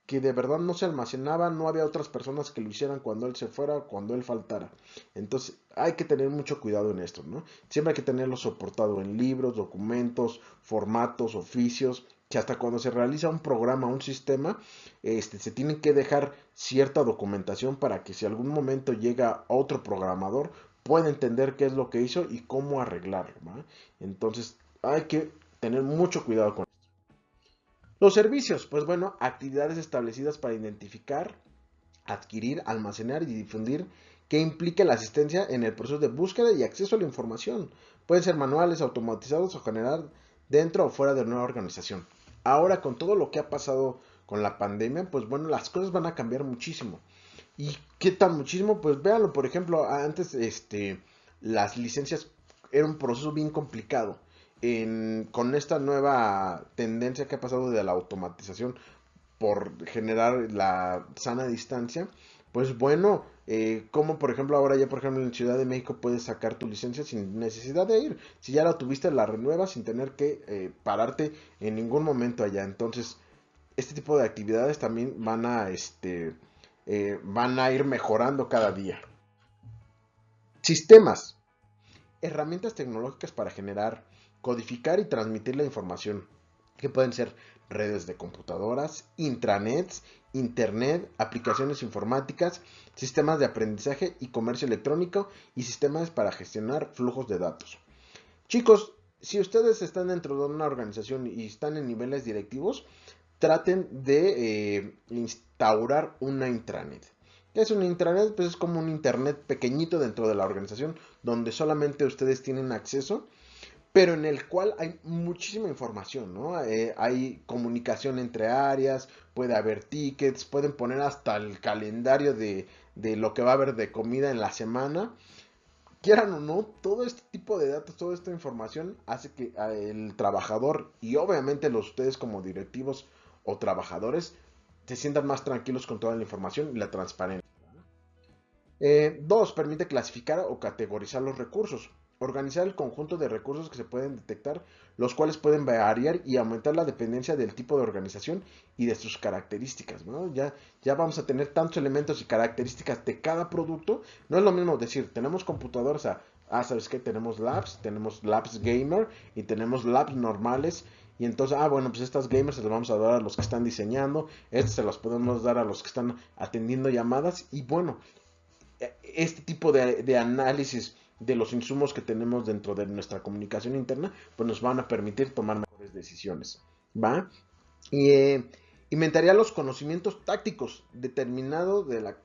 que de verdad no se almacenaba, no había otras personas que lo hicieran cuando él se fuera, cuando él faltara. Entonces hay que tener mucho cuidado en esto, ¿no? Siempre hay que tenerlo soportado en libros, documentos, formatos, oficios, que hasta cuando se realiza un programa, un sistema, se tiene que dejar cierta documentación para que si algún momento llega otro programador, pueda entender qué es lo que hizo y cómo arreglarlo, ¿va? Entonces hay que tener mucho cuidado con los servicios, pues bueno, actividades establecidas para identificar, adquirir, almacenar y difundir que implique la asistencia en el proceso de búsqueda y acceso a la información. Pueden ser manuales, automatizados o generar dentro o fuera de una organización. Ahora con todo lo que ha pasado con la pandemia, pues bueno, las cosas van a cambiar muchísimo. ¿Y qué tan muchísimo? Pues véanlo, por ejemplo, antes las licencias era un proceso bien complicado. Con esta nueva tendencia que ha pasado de la automatización por generar la sana distancia, pues bueno, como por ejemplo ahora ya por ejemplo en Ciudad de México puedes sacar tu licencia sin necesidad de ir. Si ya la tuviste, la renuevas sin tener que pararte en ningún momento allá. Entonces, este tipo de actividades también van a ir mejorando cada día. Sistemas. Herramientas tecnológicas para generar, codificar y transmitir la información, que pueden ser redes de computadoras, intranets, internet, aplicaciones informáticas, sistemas de aprendizaje y comercio electrónico y sistemas para gestionar flujos de datos. Chicos, si ustedes están dentro de una organización y están en niveles directivos, traten de instaurar una intranet. ¿Qué es una intranet? Pues es como un internet pequeñito dentro de la organización donde solamente ustedes tienen acceso, pero en el cual hay muchísima información, ¿no? Hay comunicación entre áreas, puede haber tickets, pueden poner hasta el calendario de lo que va a haber de comida en la semana. Quieran o no, todo este tipo de datos, toda esta información hace que el trabajador y obviamente los ustedes como directivos o trabajadores se sientan más tranquilos con toda la información y la transparencia. Dos, permite clasificar o categorizar los recursos. Organizar el conjunto de recursos que se pueden detectar, los cuales pueden variar y aumentar la dependencia del tipo de organización y de sus características, ¿no? Ya vamos a tener tantos elementos y características de cada producto. No es lo mismo decir, tenemos computadoras a ¿sabes qué? Tenemos labs gamer y tenemos labs normales. Y entonces, bueno, pues estas gamers se las vamos a dar a los que están diseñando, estas se las podemos dar a los que están atendiendo llamadas. Y bueno, este tipo de análisis de los insumos que tenemos dentro de nuestra comunicación interna, pues nos van a permitir tomar mejores decisiones, ¿va? Y inventaría los conocimientos tácticos determinados de la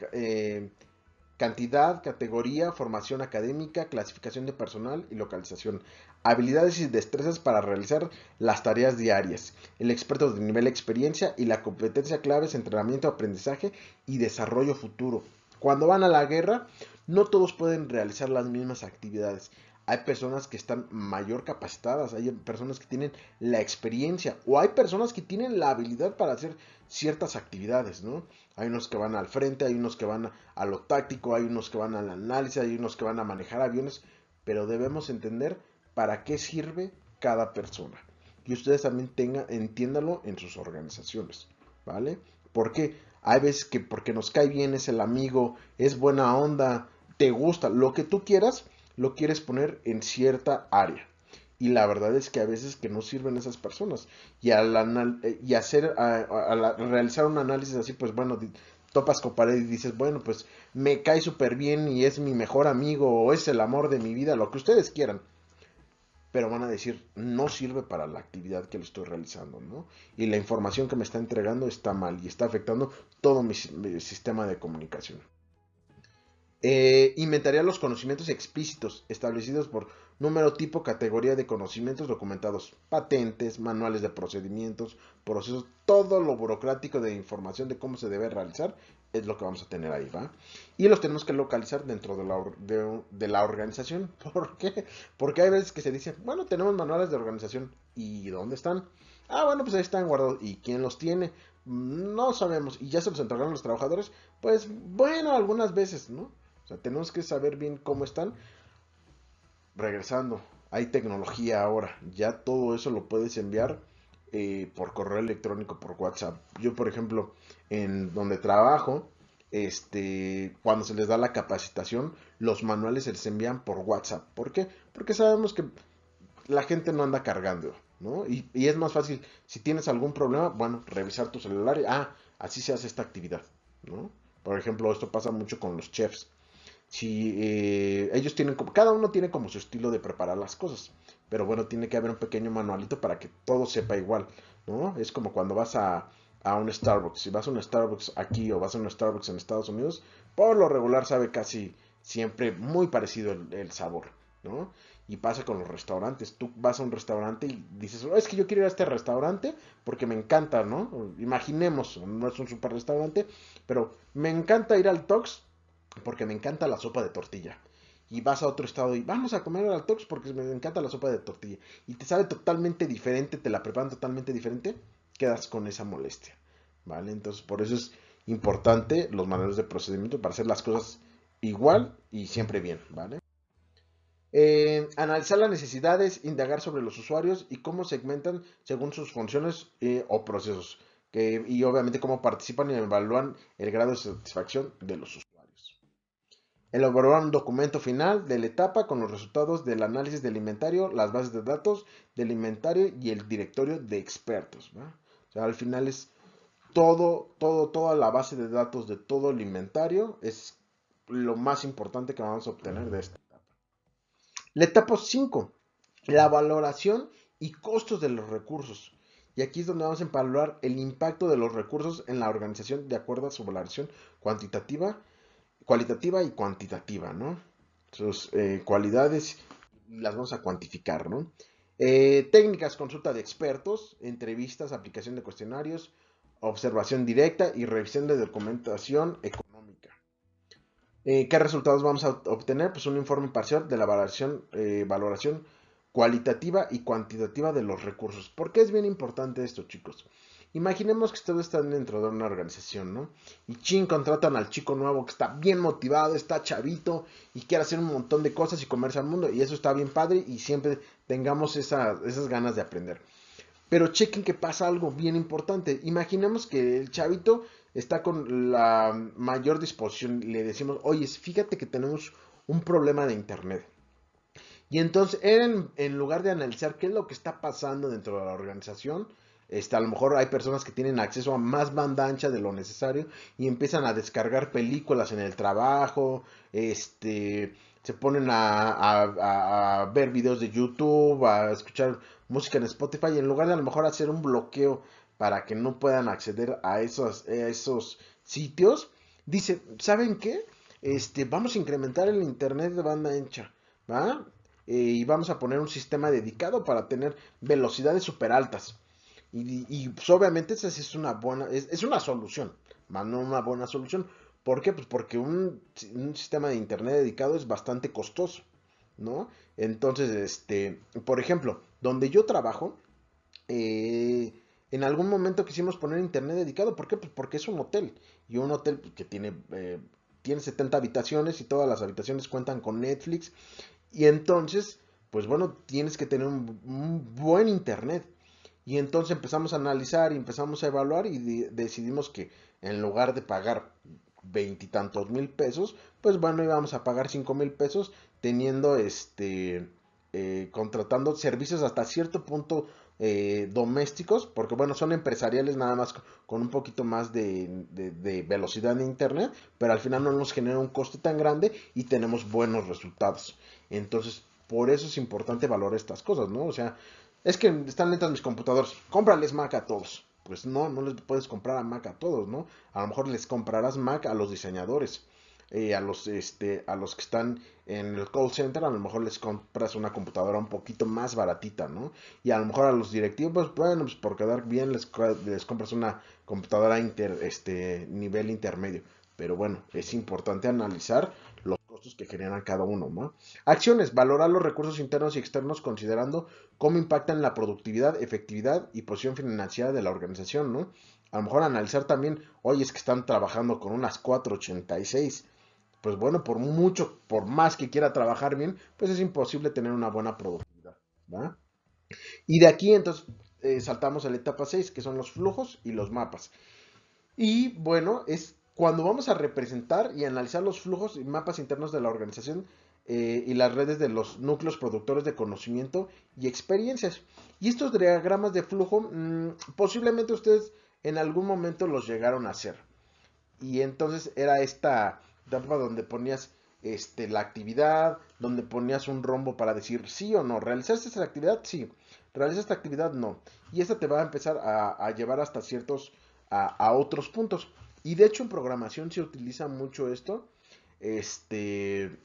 cantidad, categoría, formación académica, clasificación de personal y localización. Habilidades y destrezas para realizar las tareas diarias. El experto de nivel de experiencia y la competencia clave es entrenamiento, aprendizaje y desarrollo futuro. Cuando van a la guerra, no todos pueden realizar las mismas actividades. Hay personas que están mayor capacitadas, hay personas que tienen la experiencia o hay personas que tienen la habilidad para hacer ciertas actividades, ¿no? Hay unos que van al frente, hay unos que van a lo táctico, hay unos que van al análisis, hay unos que van a manejar aviones, pero debemos entender para qué sirve cada persona. Y ustedes también entiéndalo en sus organizaciones, ¿vale? Porque hay veces que porque nos cae bien, es el amigo, es buena onda, te gusta, lo que tú quieras, lo quieres poner en cierta área. Y la verdad es que a veces que no sirven esas personas. Y realizar un análisis así, pues bueno, topas con pared y dices, bueno, pues me cae súper bien y es mi mejor amigo o es el amor de mi vida, lo que ustedes quieran. Pero van a decir, no sirve para la actividad que le estoy realizando, ¿no? Y la información que me está entregando está mal y está afectando todo mi sistema de comunicación. Inventaría los conocimientos explícitos establecidos por número, tipo, categoría de conocimientos documentados, patentes, manuales de procedimientos, procesos, todo lo burocrático de información de cómo se debe realizar es lo que vamos a tener ahí, ¿va? Y los tenemos que localizar dentro de la organización. ¿Por qué? Porque hay veces que se dice, bueno, tenemos manuales de organización. ¿Y dónde están? Bueno, pues ahí están guardados. ¿Y quién los tiene? No sabemos. ¿Y ya se los entregaron los trabajadores? Pues bueno, algunas veces, ¿no? O sea, tenemos que saber bien cómo están. Regresando, hay tecnología ahora. Ya todo eso lo puedes enviar por correo electrónico, por WhatsApp. Yo, por ejemplo, en donde trabajo, cuando se les da la capacitación, los manuales se les envían por WhatsApp. ¿Por qué? Porque sabemos que la gente no anda cargando, ¿no? Y es más fácil, si tienes algún problema, bueno, revisar tu celular y, así se hace esta actividad, ¿no? Por ejemplo, esto pasa mucho con los chefs. Si ellos tienen como, cada uno tiene como su estilo de preparar las cosas, pero bueno, tiene que haber un pequeño manualito para que todo sepa igual, ¿no? Es como cuando vas a un Starbucks, si vas a un Starbucks aquí o vas a un Starbucks en Estados Unidos, por lo regular sabe casi siempre muy parecido el sabor, ¿no? Y pasa con los restaurantes, tú vas a un restaurante y dices, es que yo quiero ir a este restaurante porque me encanta, ¿no? Imaginemos, no es un super restaurante, pero me encanta ir al Tox porque me encanta la sopa de tortilla. Y vas a otro estado y vamos a comer al Tox porque me encanta la sopa de tortilla. Y te sabe totalmente diferente, te la preparan totalmente diferente, quedas con esa molestia. ¿Vale? Entonces por eso es importante los manuales de procedimiento para hacer las cosas igual y siempre bien. ¿Vale? Analizar las necesidades, indagar sobre los usuarios y cómo segmentan según sus funciones o procesos. Y obviamente cómo participan y evalúan el grado de satisfacción de los usuarios. Elaborar un documento final de la etapa con los resultados del análisis del inventario, las bases de datos del inventario y el directorio de expertos, ¿va? O sea, al final es toda la base de datos de todo el inventario es lo más importante que vamos a obtener de esta etapa. La etapa 5, la valoración y costos de los recursos. Y aquí es donde vamos a evaluar el impacto de los recursos en la organización de acuerdo a su valoración cualitativa y cuantitativa, ¿no? Sus cualidades las vamos a cuantificar, ¿no? Técnicas, consulta de expertos, entrevistas, aplicación de cuestionarios, observación directa y revisión de documentación económica. ¿Qué resultados vamos a obtener? Pues un informe parcial de la valoración cualitativa y cuantitativa de los recursos. ¿Por qué es bien importante esto, chicos? Imaginemos que ustedes están dentro de una organización, ¿no? Y contratan al chico nuevo que está bien motivado, está chavito y quiere hacer un montón de cosas y comerse al mundo. Y eso está bien padre y siempre tengamos esas ganas de aprender. Pero chequen que pasa algo bien importante. Imaginemos que el chavito está con la mayor disposición y le decimos, oye, fíjate que tenemos un problema de internet. Y entonces, en lugar de analizar qué es lo que está pasando dentro de la organización, a lo mejor hay personas que tienen acceso a más banda ancha de lo necesario y empiezan a descargar películas en el trabajo, se ponen a ver videos de YouTube, a escuchar música en Spotify, y en lugar de a lo mejor hacer un bloqueo para que no puedan acceder a esos sitios, dice, ¿saben qué? Vamos a incrementar el internet de banda ancha, ¿va? Y vamos a poner un sistema dedicado para tener velocidades súper altas. Pues, obviamente esa sí es una buena, es una solución, más no una buena solución. ¿Por qué? Pues porque un sistema de internet dedicado es bastante costoso, ¿no? Entonces, por ejemplo, donde yo trabajo, eh, en algún momento quisimos poner internet dedicado. ¿Por qué? Pues porque es un hotel. Y un hotel que tiene 70 habitaciones y todas las habitaciones cuentan con Netflix. Y entonces, pues bueno, tienes que tener un buen internet. Y entonces empezamos a analizar y empezamos a evaluar y decidimos que en lugar de pagar veintitantos mil pesos, pues bueno, íbamos a pagar 5,000 pesos teniendo contratando servicios hasta cierto punto domésticos, porque bueno, son empresariales nada más con un poquito más de velocidad de internet, pero al final no nos genera un coste tan grande y tenemos buenos resultados. Entonces, por eso es importante valorar estas cosas, ¿no? O sea, es que están lentas mis computadores, cómprales Mac a todos. Pues no, no les puedes comprar a Mac a todos, ¿no? A lo mejor les comprarás Mac a los diseñadores, a los que están en el call center, a lo mejor les compras una computadora un poquito más baratita, ¿no? Y a lo mejor a los directivos, pues bueno, pues por quedar bien les compras una computadora nivel intermedio. Pero bueno, es importante analizar los costos que generan cada uno, ¿no? Acciones, valorar los recursos internos y externos considerando cómo impactan la productividad, efectividad y posición financiera de la organización, ¿no? A lo mejor analizar también, oye, es que están trabajando con unas 486. Pues bueno, por mucho, por más que quiera trabajar bien, pues es imposible tener una buena productividad, ¿va? Y de aquí entonces saltamos a la etapa 6, que son los flujos y los mapas. Y bueno, es cuando vamos a representar y analizar los flujos y mapas internos de la organización y las redes de los núcleos productores de conocimiento y experiencias. Y estos diagramas de flujo, posiblemente ustedes en algún momento los llegaron a hacer. Y entonces era esta etapa donde ponías la actividad, donde ponías un rombo para decir sí o no. ¿Realizaste esta actividad? Sí. ¿Realizaste esta actividad? No. Y esta te va a empezar a llevar hasta a otros puntos. Y de hecho en programación se utiliza mucho esto, este,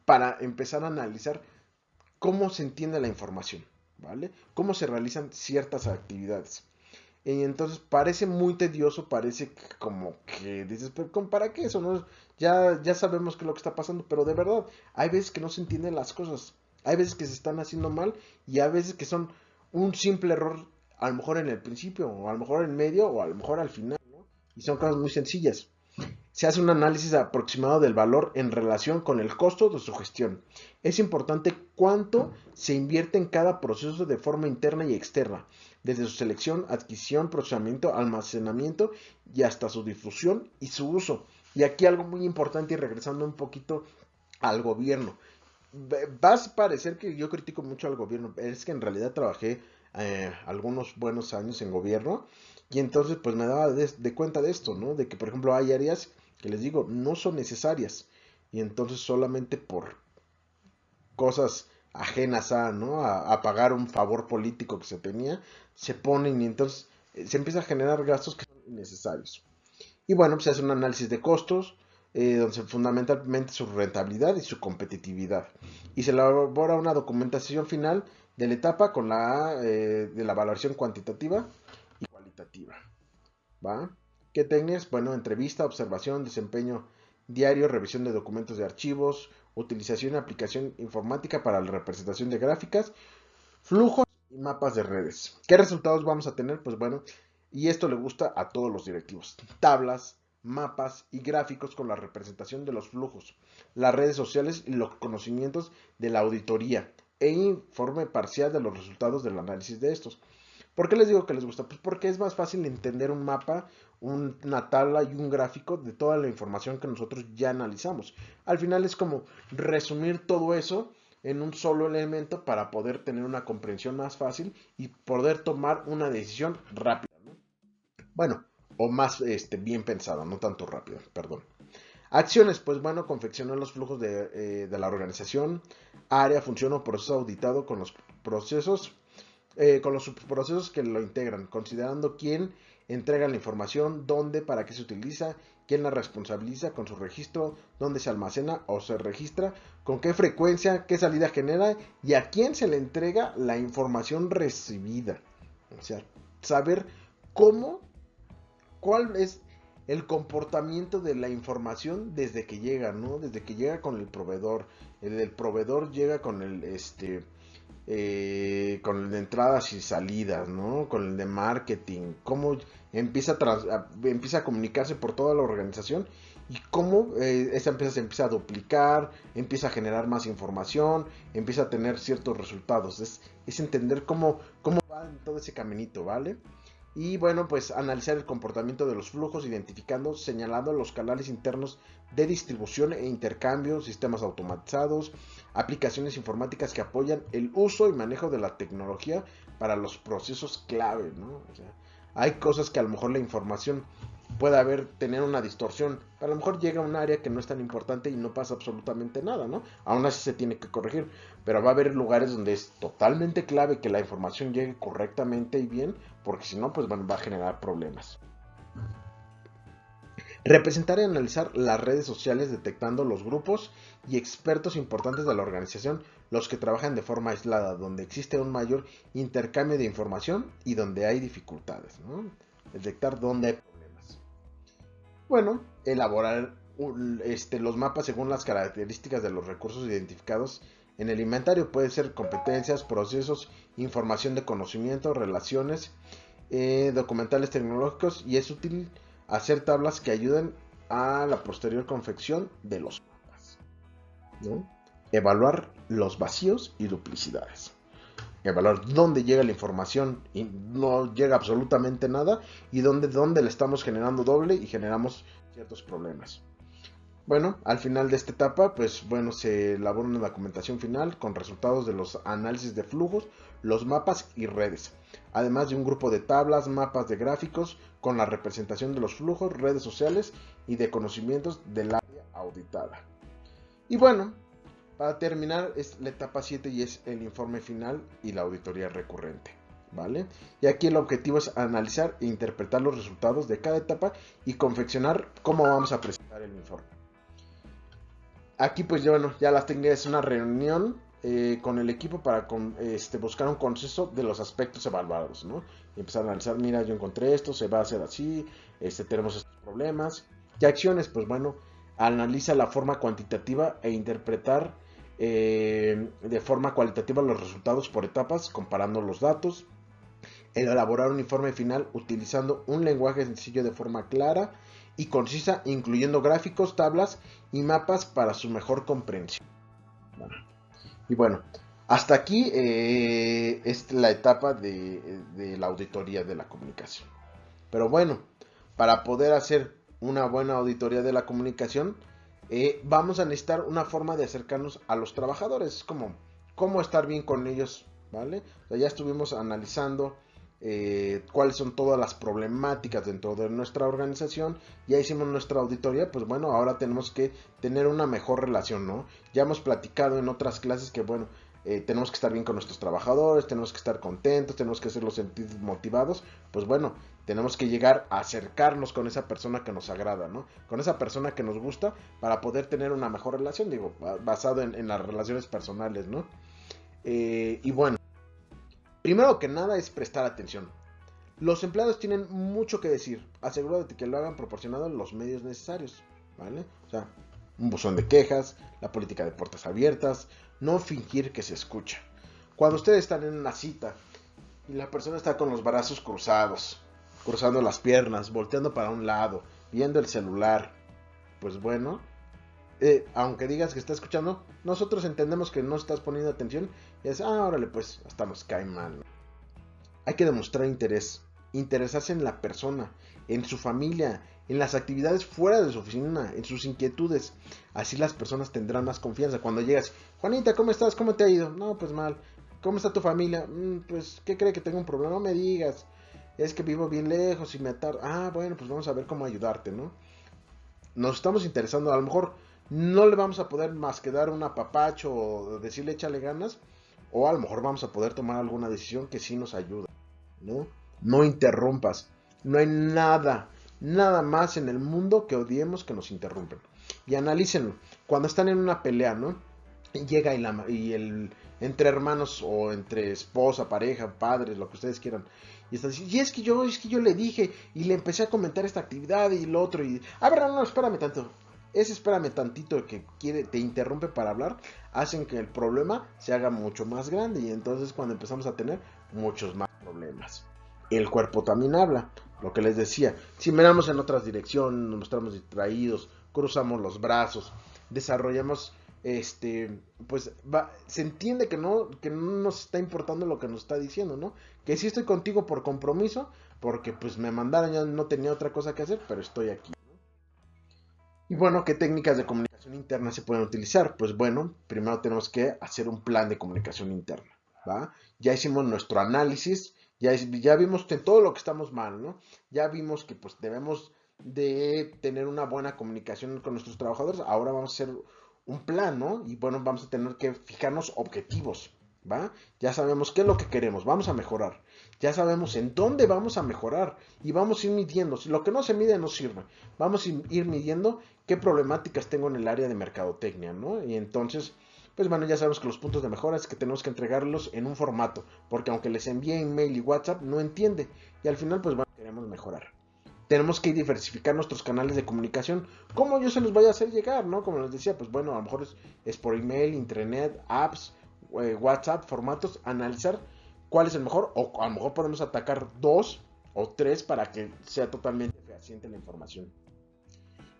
para empezar a analizar cómo se entiende la información, ¿vale? Cómo se realizan ciertas actividades. Y entonces parece muy tedioso, parece como que dices, pero ¿para qué eso? ¿No? Ya sabemos qué es lo que está pasando, pero de verdad, hay veces que no se entienden las cosas, hay veces que se están haciendo mal y hay veces que son un simple error, a lo mejor en el principio, o a lo mejor en medio, o a lo mejor al final, ¿no? Y son cosas muy sencillas. Se hace un análisis aproximado del valor en relación con el costo de su gestión. Es importante cuánto se invierte en cada proceso de forma interna y externa, desde su selección, adquisición, procesamiento, almacenamiento y hasta su difusión y su uso. Y aquí algo muy importante y regresando un poquito al gobierno. Vas a parecer que yo critico mucho al gobierno, es que en realidad trabajé algunos buenos años en gobierno y entonces pues me daba de cuenta de esto, ¿no? De que por ejemplo hay áreas que les digo no son necesarias y entonces solamente por cosas ajenas ¿no? A pagar un favor político que se tenía, se ponen y entonces se empieza a generar gastos que son innecesarios. Y bueno, pues se hace un análisis de costos, donde se fundamentalmente su rentabilidad y su competitividad. Y se elabora una documentación final de la etapa de la valoración cuantitativa y cualitativa. ¿Va? ¿Qué técnicas? Bueno, entrevista, observación, desempeño diario, revisión de documentos de archivos, utilización de aplicación informática para la representación de gráficas, flujos y mapas de redes. ¿Qué resultados vamos a tener? Pues bueno, y esto le gusta a todos los directivos. Tablas, mapas y gráficos con la representación de los flujos, las redes sociales y los conocimientos de la auditoría e informe parcial de los resultados del análisis de estos. ¿Por qué les digo que les gusta? Pues porque es más fácil entender un mapa, una tabla y un gráfico de toda la información que nosotros ya analizamos. Al final es como resumir todo eso en un solo elemento para poder tener una comprensión más fácil y poder tomar una decisión rápida, ¿no? Bueno, o más bien pensada, no tanto rápida, perdón. Acciones, pues bueno, confeccionar los flujos de la organización, área, función o proceso auditado con los subprocesos que lo integran, considerando quién entrega la información, dónde, para qué se utiliza, quién la responsabiliza con su registro, dónde se almacena o se registra, con qué frecuencia, qué salida genera y a quién se le entrega la información recibida. O sea, saber cómo, cuál es el comportamiento de la información desde que llega, ¿no? Desde que llega con el proveedor. El proveedor llega con el de entradas y salidas, ¿no? Con el de marketing, cómo empieza a comunicarse por toda la organización y cómo esa empresa se empieza a duplicar, empieza a generar más información, empieza a tener ciertos resultados. Es entender cómo va en todo ese caminito, ¿vale? Y bueno, pues analizar el comportamiento de los flujos, identificando, señalando los canales internos de distribución e intercambio, sistemas automatizados, aplicaciones informáticas que apoyan el uso y manejo de la tecnología para los procesos clave, ¿no? O sea, hay cosas que a lo mejor la información puede tener una distorsión. A lo mejor llega a un área que no es tan importante y no pasa absolutamente nada, ¿no? Aún así se tiene que corregir. Pero va a haber lugares donde es totalmente clave que la información llegue correctamente y bien, porque si no, pues bueno, va a generar problemas. Representar y analizar las redes sociales detectando los grupos y expertos importantes de la organización, los que trabajan de forma aislada, donde existe un mayor intercambio de información y donde hay dificultades, ¿no? Detectar dónde hay problemas. Bueno, elaborar los mapas según las características de los recursos identificados en el inventario. Puede ser competencias, procesos, información de conocimiento, relaciones, documentales tecnológicos, y es útil hacer tablas que ayuden a la posterior confección de los mapas, ¿no? Evaluar los vacíos y duplicidades. Evaluar dónde llega la información y no llega absolutamente nada, y dónde le estamos generando doble y generamos ciertos problemas. Bueno, al final de esta etapa, pues bueno, se elabora una documentación final con resultados de los análisis de flujos, los mapas y redes, además de un grupo de tablas, mapas de gráficos con la representación de los flujos, redes sociales y de conocimientos del área auditada. Y bueno, para terminar es la etapa 7 y es el informe final y la auditoría recurrente, ¿vale? Y aquí el objetivo es analizar e interpretar los resultados de cada etapa y confeccionar cómo vamos a presentar el informe. Aquí pues bueno, ya las técnicas es una reunión con el equipo para buscar un consenso de los aspectos evaluados, ¿no? Y empezar a analizar, mira, yo encontré esto, se va a hacer así, tenemos estos problemas. Y acciones, pues bueno, analiza la forma cuantitativa e interpretar de forma cualitativa los resultados por etapas, comparando los datos. Elaborar un informe final utilizando un lenguaje sencillo de forma clara y concisa, incluyendo gráficos, tablas y mapas para su mejor comprensión. Y bueno, hasta aquí es la etapa de la auditoría de la comunicación. Pero bueno, para poder hacer una buena auditoría de la comunicación, vamos a necesitar una forma de acercarnos a los trabajadores, como cómo estar bien con ellos, ¿vale? O sea, ya estuvimos analizando cuáles son todas las problemáticas dentro de nuestra organización, ya hicimos nuestra auditoría, pues bueno, ahora tenemos que tener una mejor relación, ¿no? Ya hemos platicado en otras clases que bueno, tenemos que estar bien con nuestros trabajadores, tenemos que estar contentos, tenemos que hacerlos sentir motivados, pues bueno, tenemos que llegar a acercarnos con esa persona que nos agrada, ¿no? Con esa persona que nos gusta para poder tener una mejor relación, digo, basado en las relaciones personales, ¿no? Y bueno, primero que nada es prestar atención. Los empleados tienen mucho que decir. Asegúrate de que lo hagan proporcionando los medios necesarios, ¿vale? O sea, un buzón de quejas, la política de puertas abiertas, no fingir que se escucha. Cuando ustedes están en una cita y la persona está con los brazos cruzados, cruzando las piernas, volteando para un lado, viendo el celular, pues bueno, aunque digas que está escuchando, nosotros entendemos que no estás poniendo atención y es, órale, pues hasta nos cae mal, ¿no? Hay que demostrar interés, interesarse en la persona, en su familia, en las actividades fuera de su oficina, en sus inquietudes. Así las personas tendrán más confianza. Cuando llegas, Juanita, ¿cómo estás? ¿Cómo te ha ido? No, pues mal. ¿Cómo está tu familia? Pues, ¿qué cree que tengo un problema? No me digas. Es que vivo bien lejos y me atar. Ah, bueno, pues vamos a ver cómo ayudarte, ¿no? Nos estamos interesando, a lo mejor no le vamos a poder más que dar un apapacho o decirle échale ganas, o a lo mejor vamos a poder tomar alguna decisión que sí nos ayuda, ¿no? No interrumpas, no hay nada más en el mundo que odiemos que nos interrumpen. Y analícenlo, cuando están en una pelea, ¿no? Llega entre hermanos o entre esposa, pareja, padres, lo que ustedes quieran. Y está diciendo, y es que yo le dije y le empecé a comentar esta actividad y lo otro y a ver, no, espérame tanto. Ese espérame tantito que te interrumpe para hablar, hacen que el problema se haga mucho más grande y entonces cuando empezamos a tener muchos más problemas. El cuerpo también habla, lo que les decía, si miramos en otras direcciones, nos mostramos distraídos, cruzamos los brazos, desarrollamos pues se entiende que no nos está importando lo que nos está diciendo, ¿no? Que sí estoy contigo por compromiso, porque pues me mandaron, ya no tenía otra cosa que hacer, pero estoy aquí. Y bueno, ¿qué técnicas de comunicación interna se pueden utilizar? Pues bueno, primero tenemos que hacer un plan de comunicación interna, ¿va? Ya hicimos nuestro análisis, ya vimos que todo lo que estamos mal, ¿no? Ya vimos que pues debemos de tener una buena comunicación con nuestros trabajadores, ahora vamos a hacer un plan, ¿no? Y bueno, vamos a tener que fijarnos objetivos, ¿va? Ya sabemos qué es lo que queremos, vamos a mejorar. Ya sabemos en dónde vamos a mejorar y vamos a ir midiendo. Si lo que no se mide no sirve. Vamos a ir midiendo qué problemáticas tengo en el área de mercadotecnia, ¿no? Y entonces, pues bueno, ya sabemos que los puntos de mejora es que tenemos que entregarlos en un formato, porque aunque les envíe email y WhatsApp, no entiende. Y al final, pues bueno, queremos mejorar. Tenemos que diversificar nuestros canales de comunicación. ¿Cómo yo se los voy a hacer llegar, no? Como les decía, pues bueno, a lo mejor es por email, internet, apps, WhatsApp, formatos, analizar cuál es el mejor, o a lo mejor podemos atacar 2 o 3 para que sea totalmente fehaciente la información.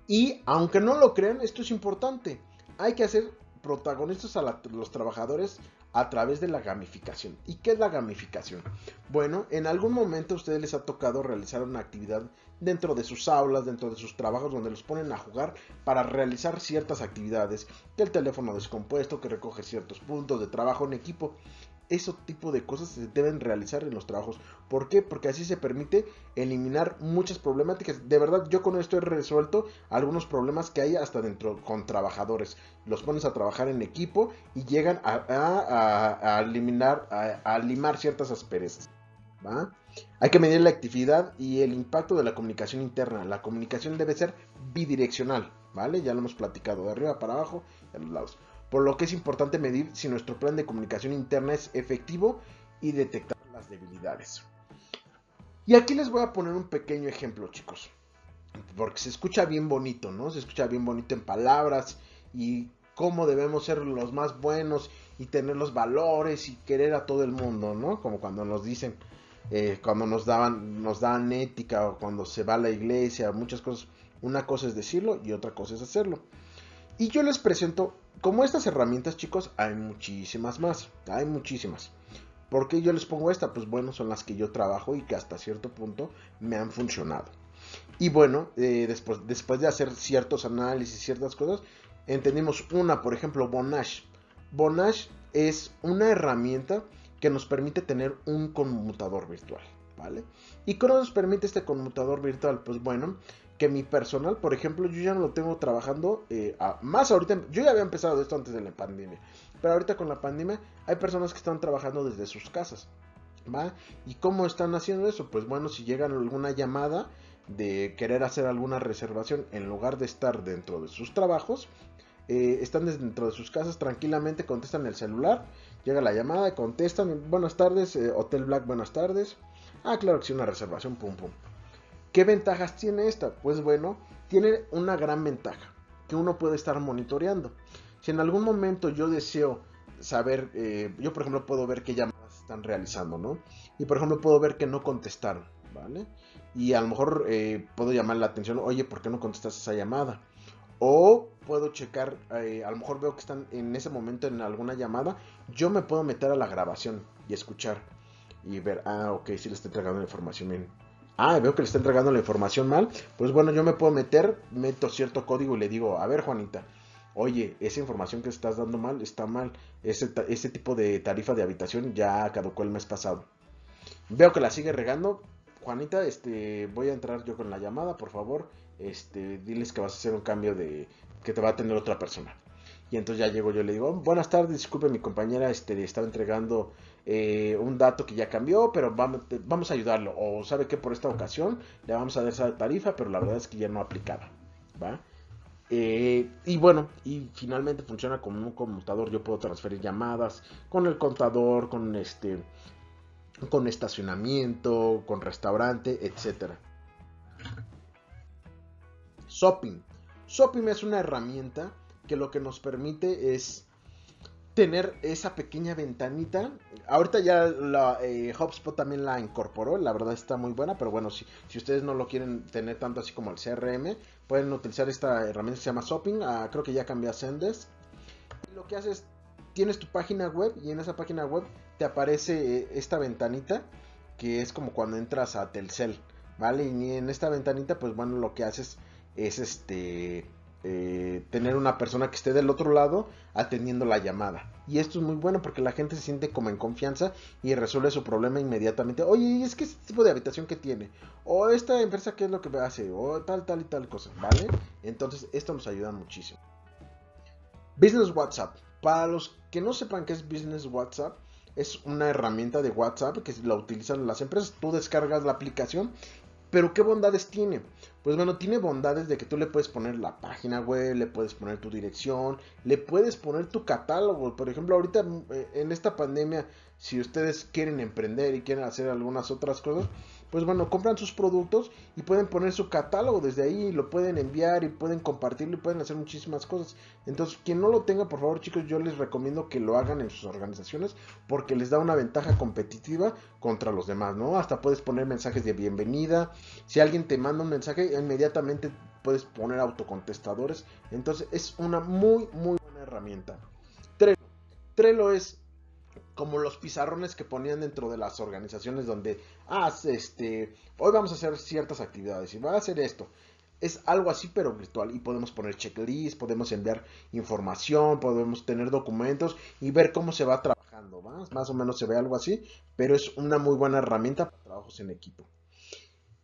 Y aunque no lo crean, esto es importante. Hay que hacer protagonistas a los trabajadores a través de la gamificación. ¿Y qué es la gamificación? Bueno, en algún momento a ustedes les ha tocado realizar una actividad dentro de sus aulas, dentro de sus trabajos, donde los ponen a jugar para realizar ciertas actividades, que el teléfono descompuesto, que recoge ciertos puntos de trabajo en equipo. Ese tipo de cosas se deben realizar en los trabajos. ¿Por qué? Porque así se permite eliminar muchas problemáticas. De verdad, yo con esto he resuelto algunos problemas que hay hasta dentro con trabajadores. Los pones a trabajar en equipo y llegan a eliminar, a limar ciertas asperezas, ¿va? Hay que medir la actividad y el impacto de la comunicación interna. La comunicación debe ser bidireccional, ¿vale? Ya lo hemos platicado, de arriba para abajo y a los lados. Por lo que es importante medir si nuestro plan de comunicación interna es efectivo y detectar las debilidades. Y aquí les voy a poner un pequeño ejemplo, chicos. Porque se escucha bien bonito, ¿no? Se escucha bien bonito en palabras y cómo debemos ser los más buenos y tener los valores y querer a todo el mundo, ¿no? Como cuando nos dicen, cuando nos dan ética o cuando se va a la iglesia, muchas cosas. Una cosa es decirlo y otra cosa es hacerlo. Y yo les presento, como estas herramientas, chicos, hay muchísimas más. Hay muchísimas. ¿Por qué yo les pongo esta? Pues bueno, son las que yo trabajo y que hasta cierto punto me han funcionado. Y bueno, después de hacer ciertos análisis, ciertas cosas, entendimos una, por ejemplo, Vonage. Vonage es una herramienta que nos permite tener un conmutador virtual, ¿vale? ¿Y cómo nos permite este conmutador virtual? Pues bueno, que mi personal, por ejemplo, yo ya no lo tengo trabajando, más ahorita, yo ya había empezado esto antes de la pandemia, pero ahorita con la pandemia hay personas que están trabajando desde sus casas, ¿va? ¿Y cómo están haciendo eso? Pues bueno, si llegan alguna llamada de querer hacer alguna reservación, en lugar de estar dentro de sus trabajos, están dentro de sus casas tranquilamente, contestan el celular, llega la llamada y contestan, buenas tardes, Hotel Black, buenas tardes. Ah, claro que sí, una reservación, pum pum. ¿Qué ventajas tiene esta? Pues bueno, tiene una gran ventaja, que uno puede estar monitoreando. Si en algún momento yo deseo saber, yo por ejemplo puedo ver qué llamadas están realizando, ¿no? Y por ejemplo puedo ver que no contestaron, ¿vale? Y a lo mejor puedo llamar la atención, oye, ¿por qué no contestas esa llamada? O puedo checar, a lo mejor veo que están en ese momento en alguna llamada, yo me puedo meter a la grabación y escuchar y ver, ok, sí le estoy entregando la información bien. Ah, veo que le está entregando la información mal. Pues bueno, yo me puedo meter, meto cierto código y le digo, a ver, Juanita, oye, esa información que estás dando mal está mal. Ese tipo de tarifa de habitación ya caducó el mes pasado. Veo que la sigue regando. Juanita, voy a entrar yo con la llamada, por favor. Diles que vas a hacer un cambio de que te va a atender otra persona. Y entonces ya llego yo y le digo, buenas tardes, disculpe, mi compañera estaba entregando un dato que ya cambió, pero vamos a ayudarlo. O sabe que por esta ocasión le vamos a dar esa tarifa, pero la verdad es que ya no aplicaba. ¿Va? Y bueno, y finalmente funciona como un conmutador. Yo puedo transferir llamadas con el contador, con estacionamiento, con restaurante, etcétera. Shopping. Shopping es una herramienta que lo que nos permite es tener esa pequeña ventanita. Ahorita ya HubSpot también la incorporó, la verdad está muy buena, pero bueno, si ustedes no lo quieren tener tanto así como el CRM, pueden utilizar esta herramienta que se llama Shopping. Creo que ya cambió a Zendesk. Y lo que haces, tienes tu página web y en esa página web te aparece esta ventanita que es como cuando entras a Telcel, ¿vale? Y en esta ventanita, pues bueno, lo que haces es tener una persona que esté del otro lado atendiendo la llamada. Y esto es muy bueno porque la gente se siente como en confianza y resuelve su problema inmediatamente. Oye, es que este tipo de habitación que tiene, o esta empresa qué es lo que hace, o tal, tal y tal cosa, ¿vale? Entonces, esto nos ayuda muchísimo. Business WhatsApp. Para los que no sepan qué es Business WhatsApp, es una herramienta de WhatsApp que la utilizan las empresas. Tú descargas la aplicación, pero ¿qué bondades tiene? Pues bueno, tiene bondades de que tú le puedes poner la página web, le puedes poner tu dirección, le puedes poner tu catálogo. Por ejemplo, ahorita en esta pandemia, si ustedes quieren emprender y quieren hacer algunas otras cosas, pues bueno, compran sus productos y pueden poner su catálogo desde ahí, lo pueden enviar y pueden compartirlo y pueden hacer muchísimas cosas. Entonces, quien no lo tenga, por favor, chicos, yo les recomiendo que lo hagan en sus organizaciones porque les da una ventaja competitiva contra los demás, ¿no? Hasta puedes poner mensajes de bienvenida. Si alguien te manda un mensaje, inmediatamente puedes poner autocontestadores. Entonces, es una muy, muy buena herramienta. Trello. Trello es como los pizarrones que ponían dentro de las organizaciones donde, hoy vamos a hacer ciertas actividades y va a hacer esto. Es algo así pero virtual y podemos poner checklist, podemos enviar información, podemos tener documentos y ver cómo se va trabajando, ¿va? Más o menos se ve algo así, pero es una muy buena herramienta para trabajos en equipo.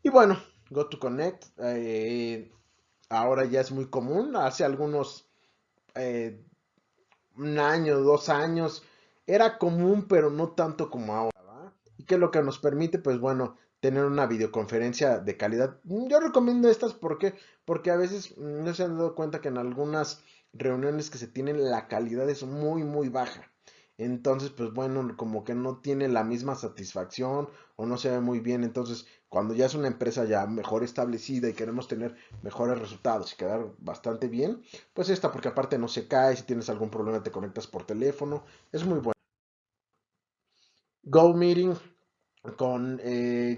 Y bueno, GoToConnect ahora ya es muy común, hace algunos eh, un año, 2 años, era común, pero no tanto como ahora, ¿va? ¿Y qué es lo que nos permite? Pues bueno, tener una videoconferencia de calidad. Yo recomiendo estas porque a veces no se han dado cuenta que en algunas reuniones que se tienen la calidad es muy, muy baja. Entonces, pues bueno, como que no tiene la misma satisfacción o no se ve muy bien. Entonces, cuando ya es una empresa ya mejor establecida y queremos tener mejores resultados y quedar bastante bien, pues esta, porque aparte no se cae, si tienes algún problema te conectas por teléfono, es muy bueno. Go Meeting con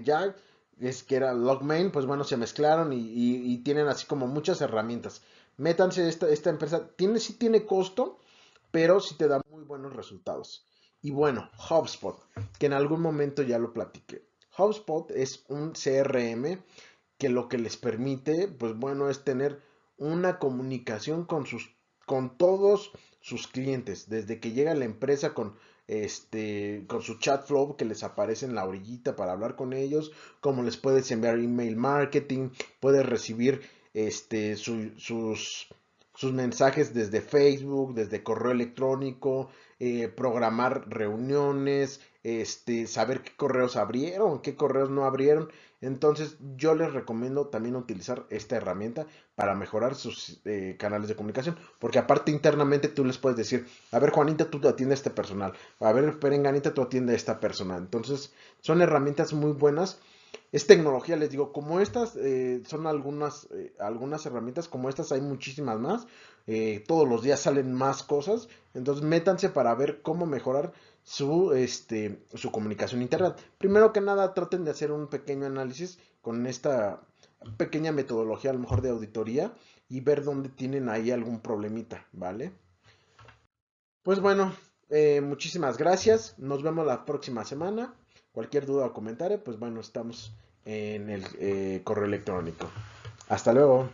Jack, es que era Logmain, pues bueno, se mezclaron y tienen así como muchas herramientas. Métanse, esta empresa sí tiene costo, pero sí te da muy buenos resultados. Y bueno, HubSpot, que en algún momento ya lo platiqué. HubSpot es un CRM que lo que les permite, pues bueno, es tener una comunicación con todos sus clientes, desde que llega a la empresa con su chat flow que les aparece en la orillita para hablar con ellos, como les puedes enviar email marketing, puedes recibir sus mensajes desde Facebook, desde correo electrónico, programar reuniones, saber qué correos abrieron, qué correos no abrieron. Entonces yo les recomiendo también utilizar esta herramienta para mejorar sus canales de comunicación, porque aparte internamente tú les puedes decir, a ver Juanita, tú atiendes a este personal, a ver Perenganita, tú atiendes a esta persona. Entonces son herramientas muy buenas. Es tecnología, les digo, como estas son algunas herramientas, como estas hay muchísimas más. Todos los días salen más cosas, entonces métanse para ver cómo mejorar su comunicación interna. Primero que nada, traten de hacer un pequeño análisis con esta pequeña metodología, a lo mejor de auditoría, y ver dónde tienen ahí algún problemita, ¿vale? Pues bueno, muchísimas gracias. Nos vemos la próxima semana. Cualquier duda o comentario, pues bueno, estamos en el correo electrónico. Hasta luego.